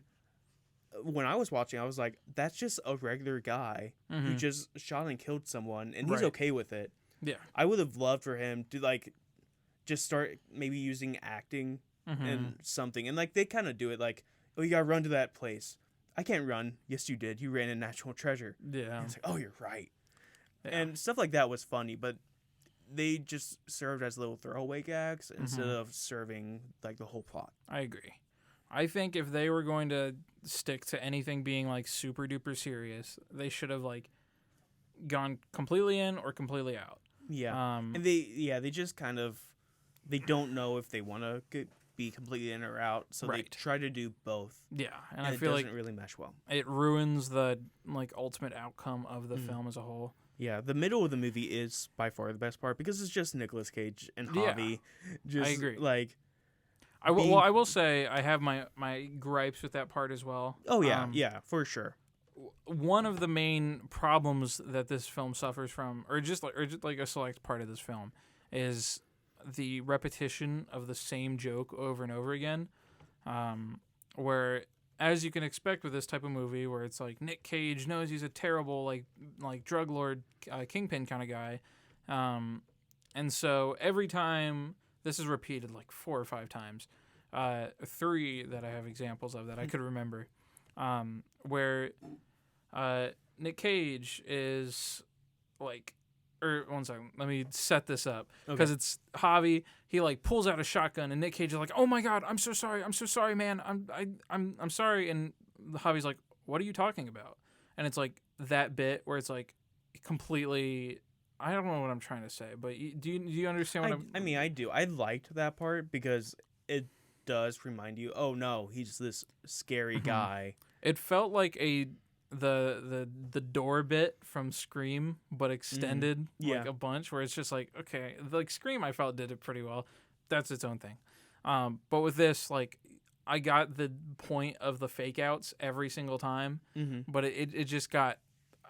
when I was watching, I was like, that's just a regular guy who just shot and killed someone, and he's okay with it. Yeah. I would have loved for him to like just start maybe using acting and something. And like they kind of do it like, oh, you gotta run to that place. I can't run. Yes, you did. You ran in National Treasure. Yeah. And it's like, oh, you're right. Yeah. And stuff like that was funny, but they just served as little throwaway gags instead of serving like the whole plot. I agree. I think if they were going to stick to anything being like super duper serious, they should have like gone completely in or completely out. Yeah. And they just kind of, they don't know if they want to be completely in or out, so they try to do both. Yeah, and I feel like it doesn't really mesh well. It ruins the like ultimate outcome of the film as a whole. Yeah, the middle of the movie is by far the best part because it's just Nicolas Cage and Javi. Just, I agree. Like, I will say I have my gripes with that part as well. Oh yeah, yeah, for sure. One of the main problems that this film suffers from, or just like a select part of this film, is the repetition of the same joke over and over again. Where, as you can expect with this type of movie, where it's like Nick Cage knows he's a terrible like drug lord kingpin kind of guy, and so every time this is repeated like 4 or 5 times, 3 that I have examples of that I could remember, where Nick Cage is like, or one second, let me set this up because it's Javi. He like pulls out a shotgun and Nick Cage is like, "Oh my God, I'm so sorry, man. I'm sorry." And Javi's like, "What are you talking about?" And it's like that bit where it's like completely, I don't know what I'm trying to say, but do you understand what I mean, I do. I liked that part because it does remind you, oh no, he's this scary guy. It felt like the door bit from Scream, but extended like a bunch, where it's just like, okay, like Scream I felt did it pretty well. That's its own thing. But with this, like, I got the point of the fake outs every single time, but it just got,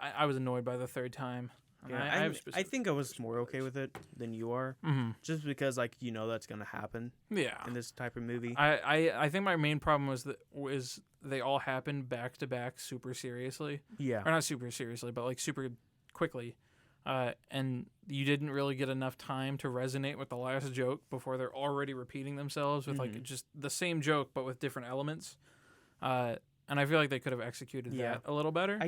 I was annoyed by the third time. Yeah, I think I was more okay with it than you are, just because like that's gonna happen. Yeah. In this type of movie, I think my main problem was they all happened back to back super seriously. Yeah. Or not super seriously, but like super quickly, and you didn't really get enough time to resonate with the last joke before they're already repeating themselves with like just the same joke but with different elements. And I feel like they could have executed that a little better.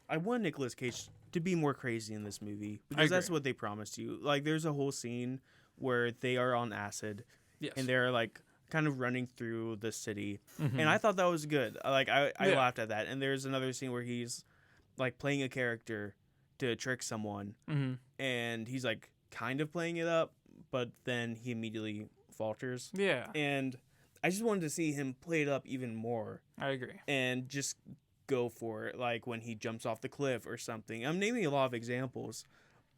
I want Nicolas Cage to be more crazy in this movie because that's what they promised you. Like, there's a whole scene where they are on acid, and they're like kind of running through the city, Mm-hmm. and I thought that was good. I laughed at that. And there's another scene where he's like playing a character to trick someone, Mm-hmm. and he's like kind of playing it up, but then he immediately falters. Yeah, And I just wanted to see him play it up even more I agree. and just go for it, like when he jumps off the cliff or something. I'm naming a lot of examples,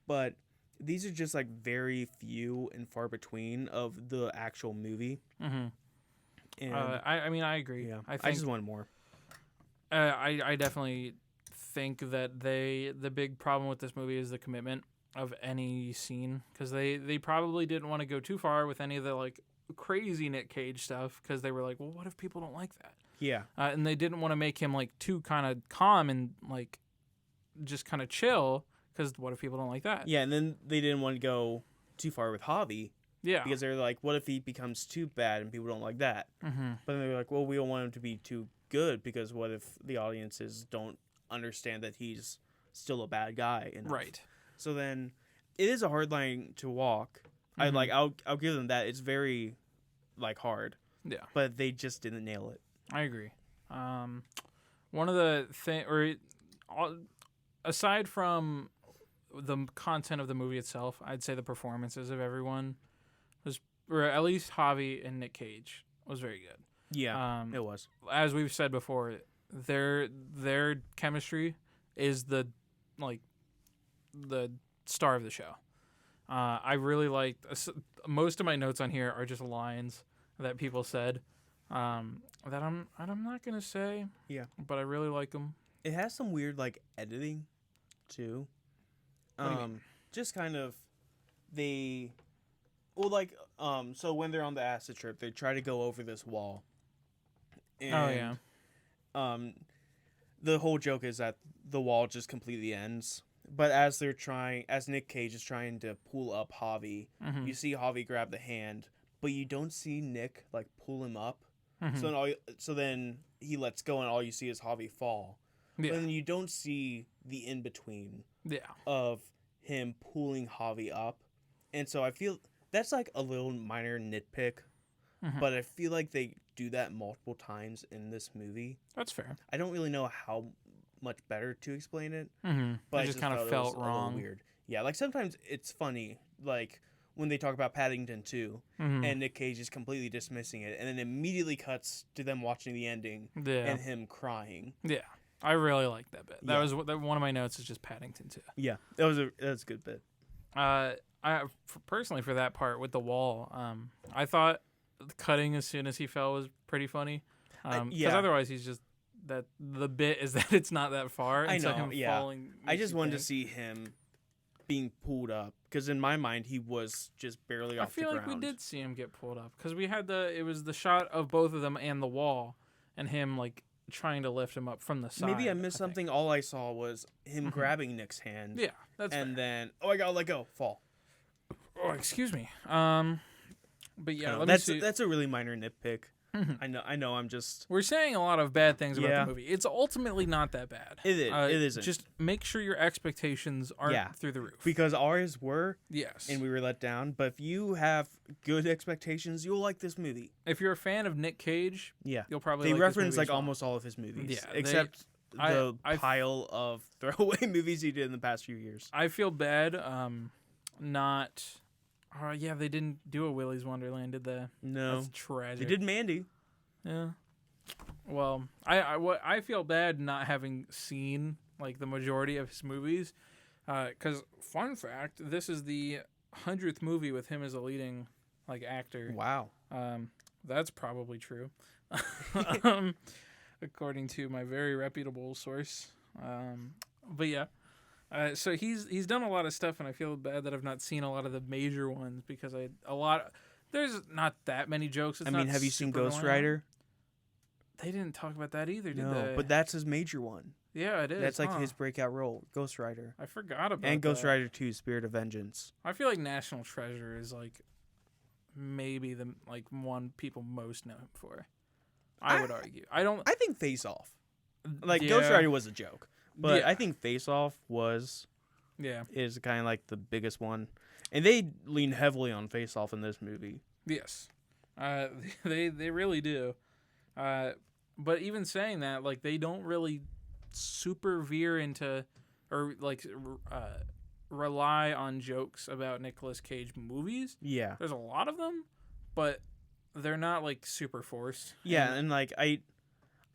but these are just like very few and far between of the actual movie. Mm-hmm. And I mean, I agree. yeah, I think I just want more. I definitely think that the big problem with this movie is the commitment of any scene, because they probably didn't want to go too far with any of the like crazy Nick Cage stuff, because they were like, well, what if people don't like that? Yeah. And they didn't want to make him like too kind of calm and like just kind of chill, because what if people don't like that? Yeah, and then they didn't want to go too far with Javi, Yeah. because they're like, what if he becomes too bad and people don't like that? Mm-hmm. But then they're like, well, we don't want him to be too good, because what if the audiences don't understand that he's still a bad guy enough? Right. So then it is a hard line to walk. Mm-hmm. I'll give them that. It's very like hard. Yeah. But they just didn't nail it. I agree. One of the aside from the content of the movie itself, I'd say the performances of everyone or at least Javi and Nick Cage, was very good. Yeah, it was. As we've said before, their chemistry is the star of the show. I really liked most of my notes on here are just lines that people said that I'm not gonna say. Yeah, but I really like them. It has some weird like editing, too. What do you mean? Just kind of so when they're on the acid trip, they try to go over this wall. And, the whole joke is that the wall just completely ends. But as Nick Cage is trying to pull up Javi, Mm-hmm. you see Javi grab the hand, but you don't see Nick like pull him up. Mm-hmm. So then he lets go, and all you see is Javi fall. Yeah. But then you don't see the in between. Yeah. Of him pulling Javi up, and so I feel that's like a little minor nitpick, Mm-hmm. but I feel like they do that multiple times in this movie. That's fair. I don't really know how much better to explain it, Mm-hmm. but It just kind of it felt was a little wrong. weird. Yeah, like sometimes it's funny, like when they talk about Paddington 2, Mm-hmm. and Nick Cage is completely dismissing it, and then immediately cuts to them watching the ending Yeah. and him crying. Yeah. I really liked that bit. That Yeah. was one of my notes is just Paddington 2. Yeah, that was a good bit. Personally, for that part with the wall, I thought cutting as soon as he fell was pretty funny. Because otherwise, he's just that the bit is that it's not that far. I and know. So him Yeah, falling I just wanted to think. see him being pulled up, because in my mind he was just barely I off the feel ground. like we did see him get pulled up because we had it was the shot of both of them and the wall, and him like trying to lift him up from the side. Maybe I missed think. something. All I saw was him grabbing Nick's hand. Yeah, that's and fair. then I gotta let go, fall. Oh, excuse me. But yeah, let me see. That's a really minor nitpick. I know. I'm just. We're saying a lot of bad things about Yeah. the movie. It's ultimately not that bad. It is. It isn't. Just make sure your expectations aren't through the roof. Because ours were, Yes. and we were let down. But if you have good expectations, you'll like this movie. If you're a fan of Nick Cage, Yeah, you'll probably they like reference this movie like as well. almost all of his movies. Yeah, except the I pile of throwaway movies he did in the past few years. I feel bad. Not. Yeah, they didn't do a Willy's Wonderland, did they? No, That's tragic. they did Mandy. Yeah. Well, I feel bad not having seen like the majority of his movies, because fun fact, this is the 100th movie with him as a leading like actor. Wow. That's probably true, according to my very reputable source. But yeah. So he's done a lot of stuff, and I feel bad that I've not seen a lot of the major ones because there's not that many jokes. It's have you seen super Ghost going on. Rider? They didn't talk about that either, did No, they? but that's his major one. Yeah, it is. That's like his breakout role, Ghost Rider. I forgot about And Ghost that. Rider 2, Spirit of Vengeance. I feel like National Treasure is like maybe the one people most know him for. I would argue. I think Face Off. Like Yeah. Ghost Rider was a joke, but Yeah. I think Face Off Yeah. is kind of like the biggest one, and they lean heavily on Face Off in this movie. Yes. They really do. But even saying that, like, they don't really super veer into or like rely on jokes about Nicolas Cage movies. Yeah. There's a lot of them, but they're not like super forced. Yeah, and like I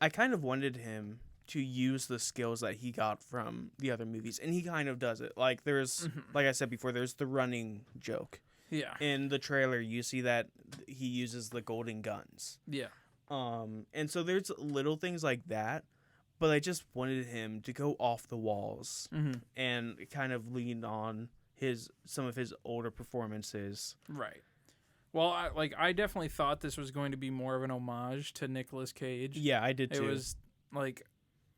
kind of wanted him to use the skills that he got from the other movies, and he kind of does it. Like there's like I said before, there's the running joke. Yeah. In the trailer you see that he uses the golden guns. Yeah. And so there's little things like that, but I just wanted him to go off the walls and kind of lean on some of his older performances. Right. Well, I definitely thought this was going to be more of an homage to Nicolas Cage. Yeah, I did too.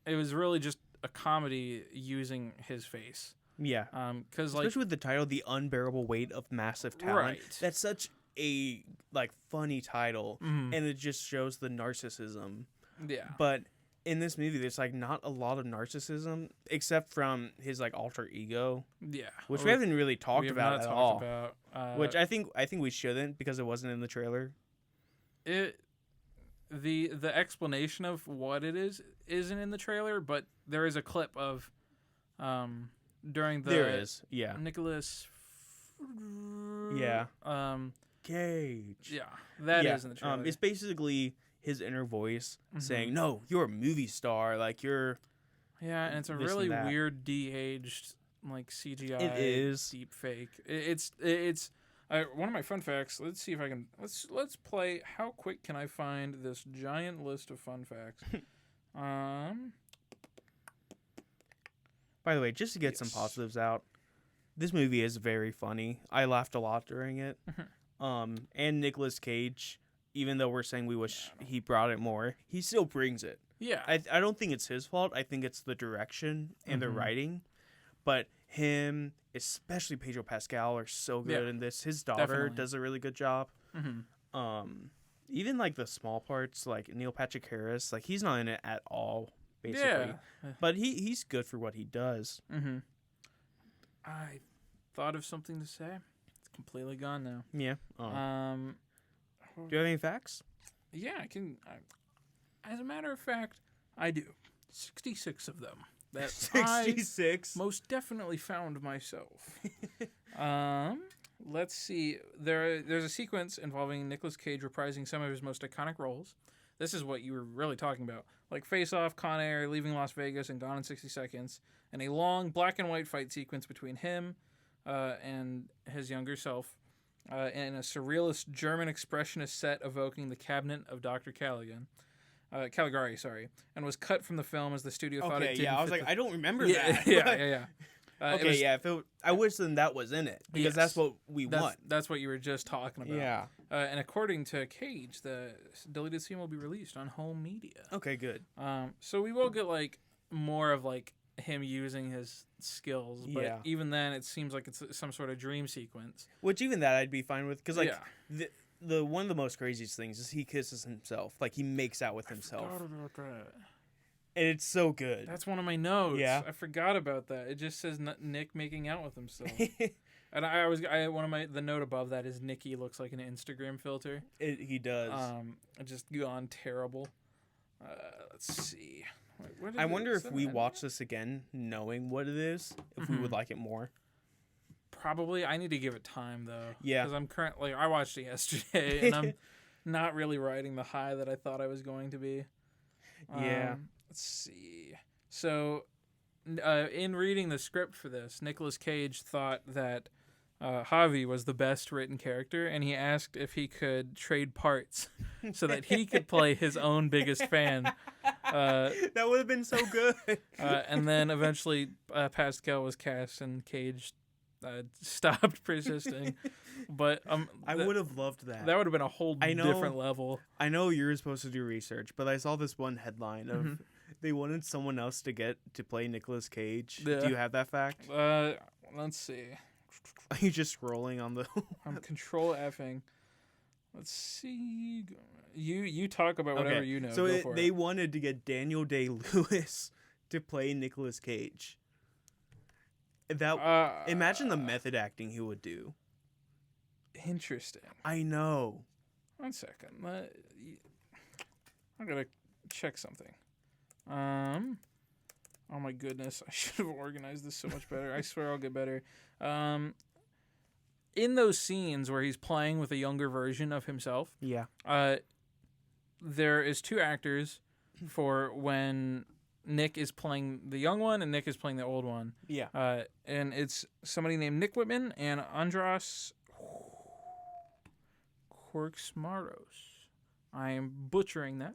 It was really just a comedy using his face. Yeah. Because especially with the title, "The Unbearable Weight of Massive Talent." Right. That's such a funny title, and it just shows the narcissism. Yeah. But in this movie, there's not a lot of narcissism except from his alter ego. Yeah. Which we haven't really talked about at all. Which I think we shouldn't, because it wasn't in the trailer. The explanation of what it isn't in the trailer, but there is a clip of during the there is Nicolas Cage. Yeah, that is in the trailer. It's basically his inner voice saying, "No, you're a movie star. You're." Yeah, and it's a really weird de-aged CGI. It is deep fake. It's one of my fun facts. Let's see if I can. Let's play. How quick can I find this giant list of fun facts? By the way, just to get some positives out, this movie is very funny. I laughed a lot during it. And Nicolas Cage, even though we're saying we wish he brought it more, he still brings it. Yeah. I don't think it's his fault. I think it's the direction and the writing. But him, especially Pedro Pascal, are so good in this. His daughter does a really good job. Even the small parts, like Neil Patrick Harris, he's not in it at all, basically. Yeah. But he's good for what he does. I thought of something to say. It's completely gone now. Yeah. Do you have any facts? Yeah, I can. As a matter of fact, I do. 66 of them. That 66? I most definitely found myself. Let's see. There's a sequence involving Nicolas Cage reprising some of his most iconic roles. This is what you were really talking about. Like Face Off, Con Air, Leaving Las Vegas, and Gone in 60 Seconds. And a long black and white fight sequence between him and his younger self. And a surrealist German expressionist set evoking the cabinet of Dr. Caligari, and was cut from the film as the studio thought it didn't. Yeah, I was I don't remember that. Yeah. I wish then that was in it, because that's what we want. That's what you were just talking about. Yeah. And according to Cage, the deleted scene will be released on home media. Okay, good. So we will get more of him using his skills, but even then, it seems like it's some sort of dream sequence. Which even that I'd be fine with, because the one of the most craziest things is he kisses himself, he makes out with himself. I forgot about that. And it's so good. That's one of my notes. Yeah, I forgot about that. It just says Nick making out with himself. And the note above that is Nicky looks like an Instagram filter. He does. Just gone terrible. Let's see. I wonder if we watch this again, knowing what it is, if we would like it more. Probably. I need to give it time, though. Yeah. Because I'm currently... I watched it yesterday, and I'm not really riding the high that I thought I was going to be. Yeah. Let's see. So, in reading the script for this, Nicolas Cage thought that Javi was the best written character, and he asked if he could trade parts so that he could play his own biggest fan. That would have been so good. And then eventually Pascal was cast, and Cage stopped persisting. But I would have loved that. That would have been a whole different level. I know you're supposed to do research, but I saw this one headline of they wanted someone else to play Nicolas Cage. Yeah. Do you have that fact? Let's see. Are you just scrolling on the... I'm control F'ing. Let's see. You talk about whatever you know. So they wanted to get Daniel Day-Lewis to play Nicolas Cage. Imagine the method acting he would do. Interesting. I know. 1 second. I gotta check something. Oh my goodness, I should have organized this so much better. I swear I'll get better. In those scenes where he's playing with a younger version of himself, Yeah. There is 2 actors for when Nick is playing the young one and Nick is playing the old one. Yeah. And it's somebody named Nick Whitman and Andras Korksmaros. I am butchering that.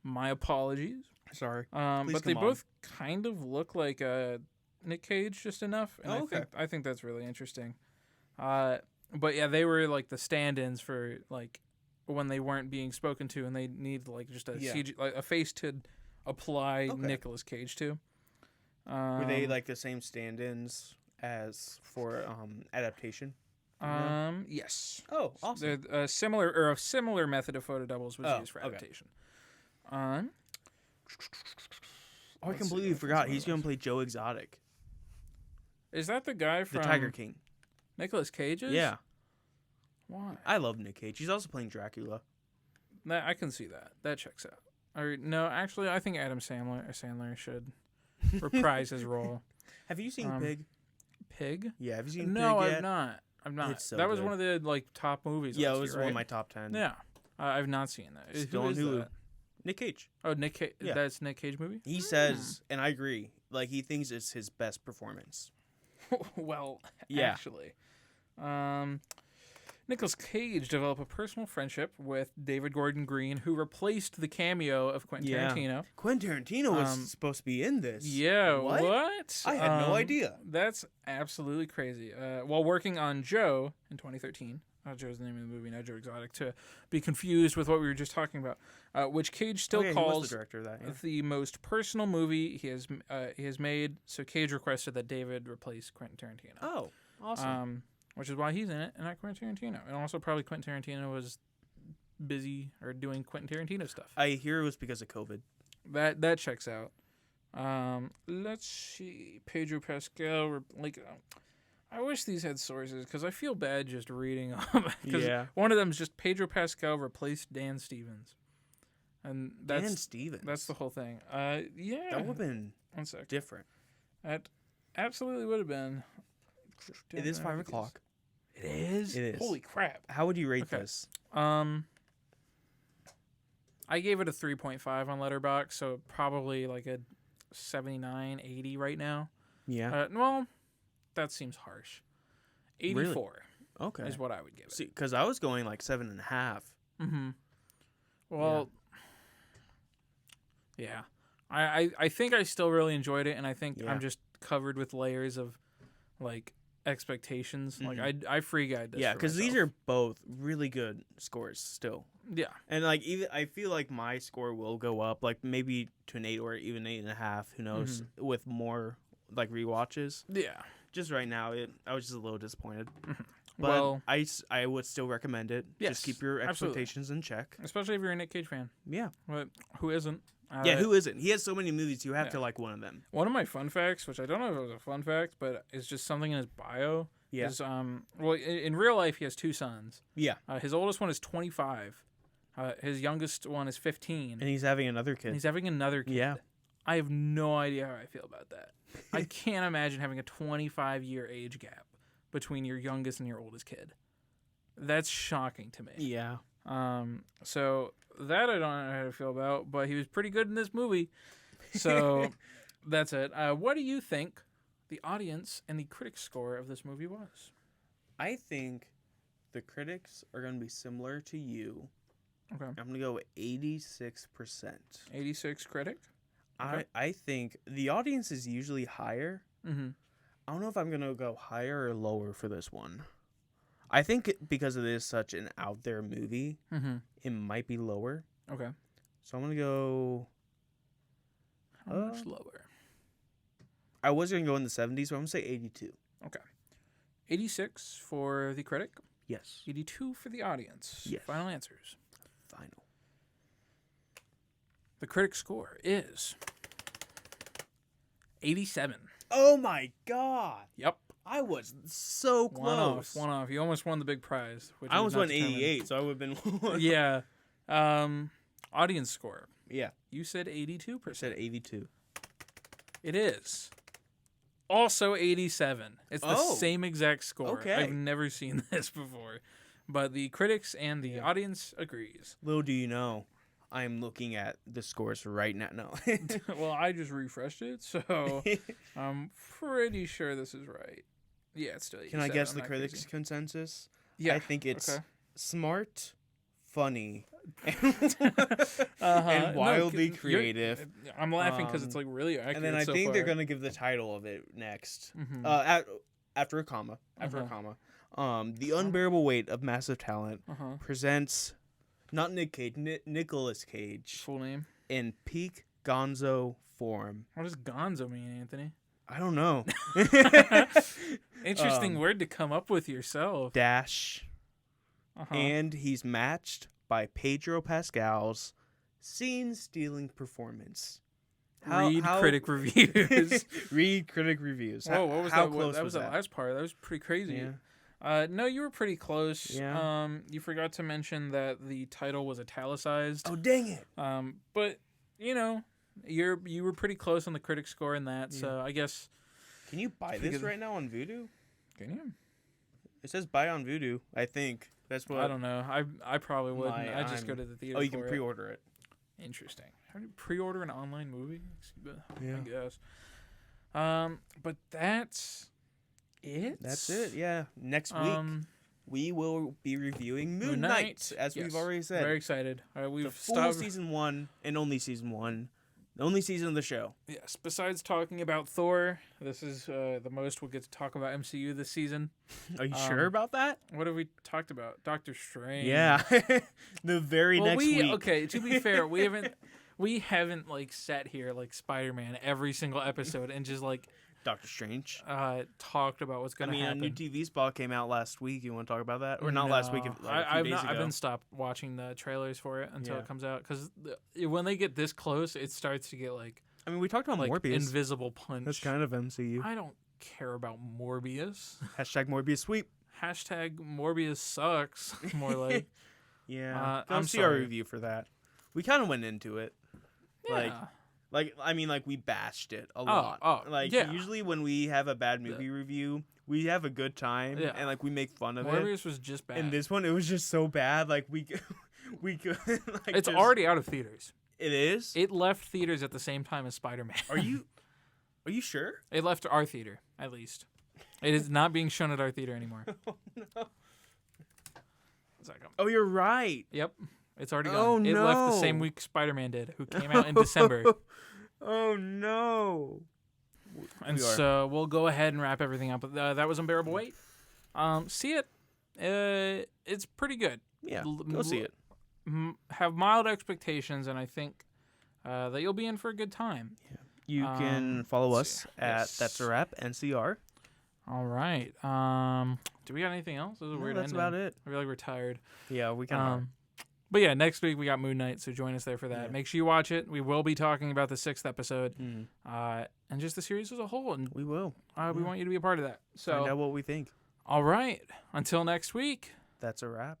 My apologies. Sorry. But they both kind of look like Nick Cage just enough, and I think that's really interesting. But yeah, they were like the stand-ins for like when they weren't being spoken to, and they need like just a CG, like a face to apply Nicolas Cage to. Were they like the same stand-ins as for adaptation? Yes. Oh, awesome. A similar method of photo doubles was used for adaptation. I completely forgot. He's going to play Joe Exotic. Is that the guy from the Tiger King? Nicolas Cage? Yeah. Why? I love Nick Cage. He's also playing Dracula. I can see that. That checks out. Or no, actually, I think Adam Sandler should reprise his role. Have you seen Pig? Pig? Yeah. Have you seen Pig No, yet? I've not. It's so that was good. one of the like top movies. Yeah, last it was year, one right? of my top 10. Yeah, I've not seen that. Still Who on is Hulu. that? Nick Cage. Oh, Nick Cage. Yeah. That's Nick Cage movie. He says, and I agree. Like he thinks it's his best performance. Well, yeah. Actually, Nicolas Cage developed a personal friendship with David Gordon Green, who replaced the cameo of Quentin Tarantino. Quentin Tarantino was supposed to be in this. Yeah, what? I had no idea. That's absolutely crazy. While working on Joe in 2013, Joe's the name of the movie, not Joe Exotic, to be confused with what we were just talking about, which Cage still calls he was the director of that, the most personal movie he has made. So Cage requested that David replace Quentin Tarantino. Oh, awesome. Which is why he's in it and not Quentin Tarantino. And also probably Quentin Tarantino was busy or doing Quentin Tarantino stuff. I hear it was because of COVID. That checks out. Let's see. Pedro Pascal. I wish these had sources because I feel bad just reading them. Yeah. One of them is just Pedro Pascal replaced Dan Stevens. And that's Dan Stevens. That's the whole thing. Yeah. That would have been 1 sec. different. That absolutely would have been. It is 5 o'clock. It is? It is. Holy crap. How would you rate this? I gave it a 3.5 on Letterboxd, so probably like a 79, 80 right now. Yeah. Well, that seems harsh. 84 really? Okay. is what I would give it. See, because I was going like 7.5. Mm-hmm. Well, yeah. I think I still really enjoyed it, and I think I'm just covered with layers of like expectations. Mm-hmm. Like I free guide this. Yeah, because these are both really good scores still. Yeah, and like even I feel like my score will go up, like maybe to an 8 or even 8.5. Who knows? Mm-hmm. With more like rewatches. Yeah. Just right now, I was just a little disappointed. Mm-hmm. But well, I would still recommend it. Yes, just keep your expectations in check. Especially if you're a Nick Cage fan. Yeah. But who isn't? Who isn't? He has so many movies. You have to like one of them. One of my fun facts, which I don't know if it was a fun fact, but it's just something in his bio. Yeah. Is, well, in real life, he has 2 sons. Yeah. His oldest one is 25. His youngest one is 15. And he's having another kid. Yeah. I have no idea how I feel about that. I can't imagine having a 25-year age gap between your youngest and your oldest kid. That's shocking to me. Yeah. So that I don't know how to feel about, but he was pretty good in this movie. So that's it. What do you think the audience and the critics score of this movie was? I think the critics are going to be similar to you. Okay. I'm going to go with 86%. 86 critic? Okay. I think the audience is usually higher. Mm-hmm. I don't know if I'm going to go higher or lower for this one. I think because it is such an out there movie, it might be lower. Okay. So I'm going to go... How much lower? I was going to go in the 70s, but I'm going to say 82. Okay. 86 for the critic. Yes. 82 for the audience. Yes. Final answers. Final. The critic score is 87. Oh my god. Yep. I was so close. One off. You almost won the big prize. Which I almost won 88, so I would have been. Yeah. Audience score. Yeah. You said 82%. I said 82. It is. Also 87. It's the same exact score. Okay. I've never seen this before. But the critics and the audience agrees. Little do you know, I'm looking at the scores right now. No. Well, I just refreshed it, so I'm pretty sure this is right. Yeah, it's still 87. Can I guess the critics' consensus? Yeah. I think it's smart, funny, Uh-huh. and wildly creative. I'm laughing because it's like really accurate. And then I think far. they're gonna give the title of it next. Mm-hmm. After a comma. The Unbearable Weight of Massive Talent presents not Nick Cage, Nicolas Cage. Full name? In peak Gonzo form. What does Gonzo mean, Anthony? I don't know. Interesting word to come up with yourself. Dash. And he's matched by Pedro Pascal's scene-stealing performance. Read critic reviews. Read critic reviews. Whoa, what was how that? Close that was the last part. That was pretty crazy. Yeah. No, you were pretty close. Yeah. You forgot to mention that the title was italicized. Oh, dang it. But you know, you were pretty close on the critic score in that. So I guess. Can you buy this right now on Vudu? Can you? It says buy on Vudu. I think that's what. I don't know. I probably wouldn't. I just go to the theater. Oh, you can pre-order it. Interesting. How do you pre-order an online movie? Yeah. I guess. But that's it. That's it. Yeah. Next week we will be reviewing Moon Knight, as we've already said. Very excited. We've the full season 1 and only season 1. The only season of the show. Yes. Besides talking about Thor, this is the most we'll get to talk about MCU this season. Are you sure about that? What have we talked about? Doctor Strange. Yeah. The very next week. Okay, to be fair, we haven't like sat here like Spider-Man every single episode and just like Doctor Strange talked about what's going to happen. A new TV spot came out last week. You want to talk about that? Or not last week, like a few days ago. I've been stopped watching the trailers for it until it comes out because when they get this close, it starts to get like. I mean, we talked about like Morbius. Invisible Punch. That's kind of MCU. I don't care about Morbius. Hashtag Morbius sweep. Hashtag Morbius sucks. More like. Yeah. I'm see our review for that. We kind of went into it. Yeah. Like we bashed it a lot. Usually when we have a bad movie review, we have a good time and like we make fun of it. Morbius was just bad. And this one, it was just so bad. Like we could. Like, it's already out of theaters. It is. It left theaters at the same time as Spider-Man. Are you sure? It left our theater at least. It is not being shown at our theater anymore. Oh no. Oh, you're right. Yep. It's already gone. Oh, no. It left the same week Spider-Man did, who came out in December. Oh, no. And so we'll go ahead and wrap everything up. That was Unbearable Weight. See it. It's pretty good. Yeah, go see it. Have mild expectations, and I think that you'll be in for a good time. Yeah. You can follow us at That's a Wrap, NCR. All right. Do we got anything else? This is a weird that's ending. about it. I feel like we're tired. Yeah, we kind of But yeah, next week we got Moon Knight, so join us there for that. Yeah. Make sure you watch it. We will be talking about the 6th episode and just the series as a whole. And we will. We want you to be a part of that. So find out what we think. All right. Until next week. That's a wrap.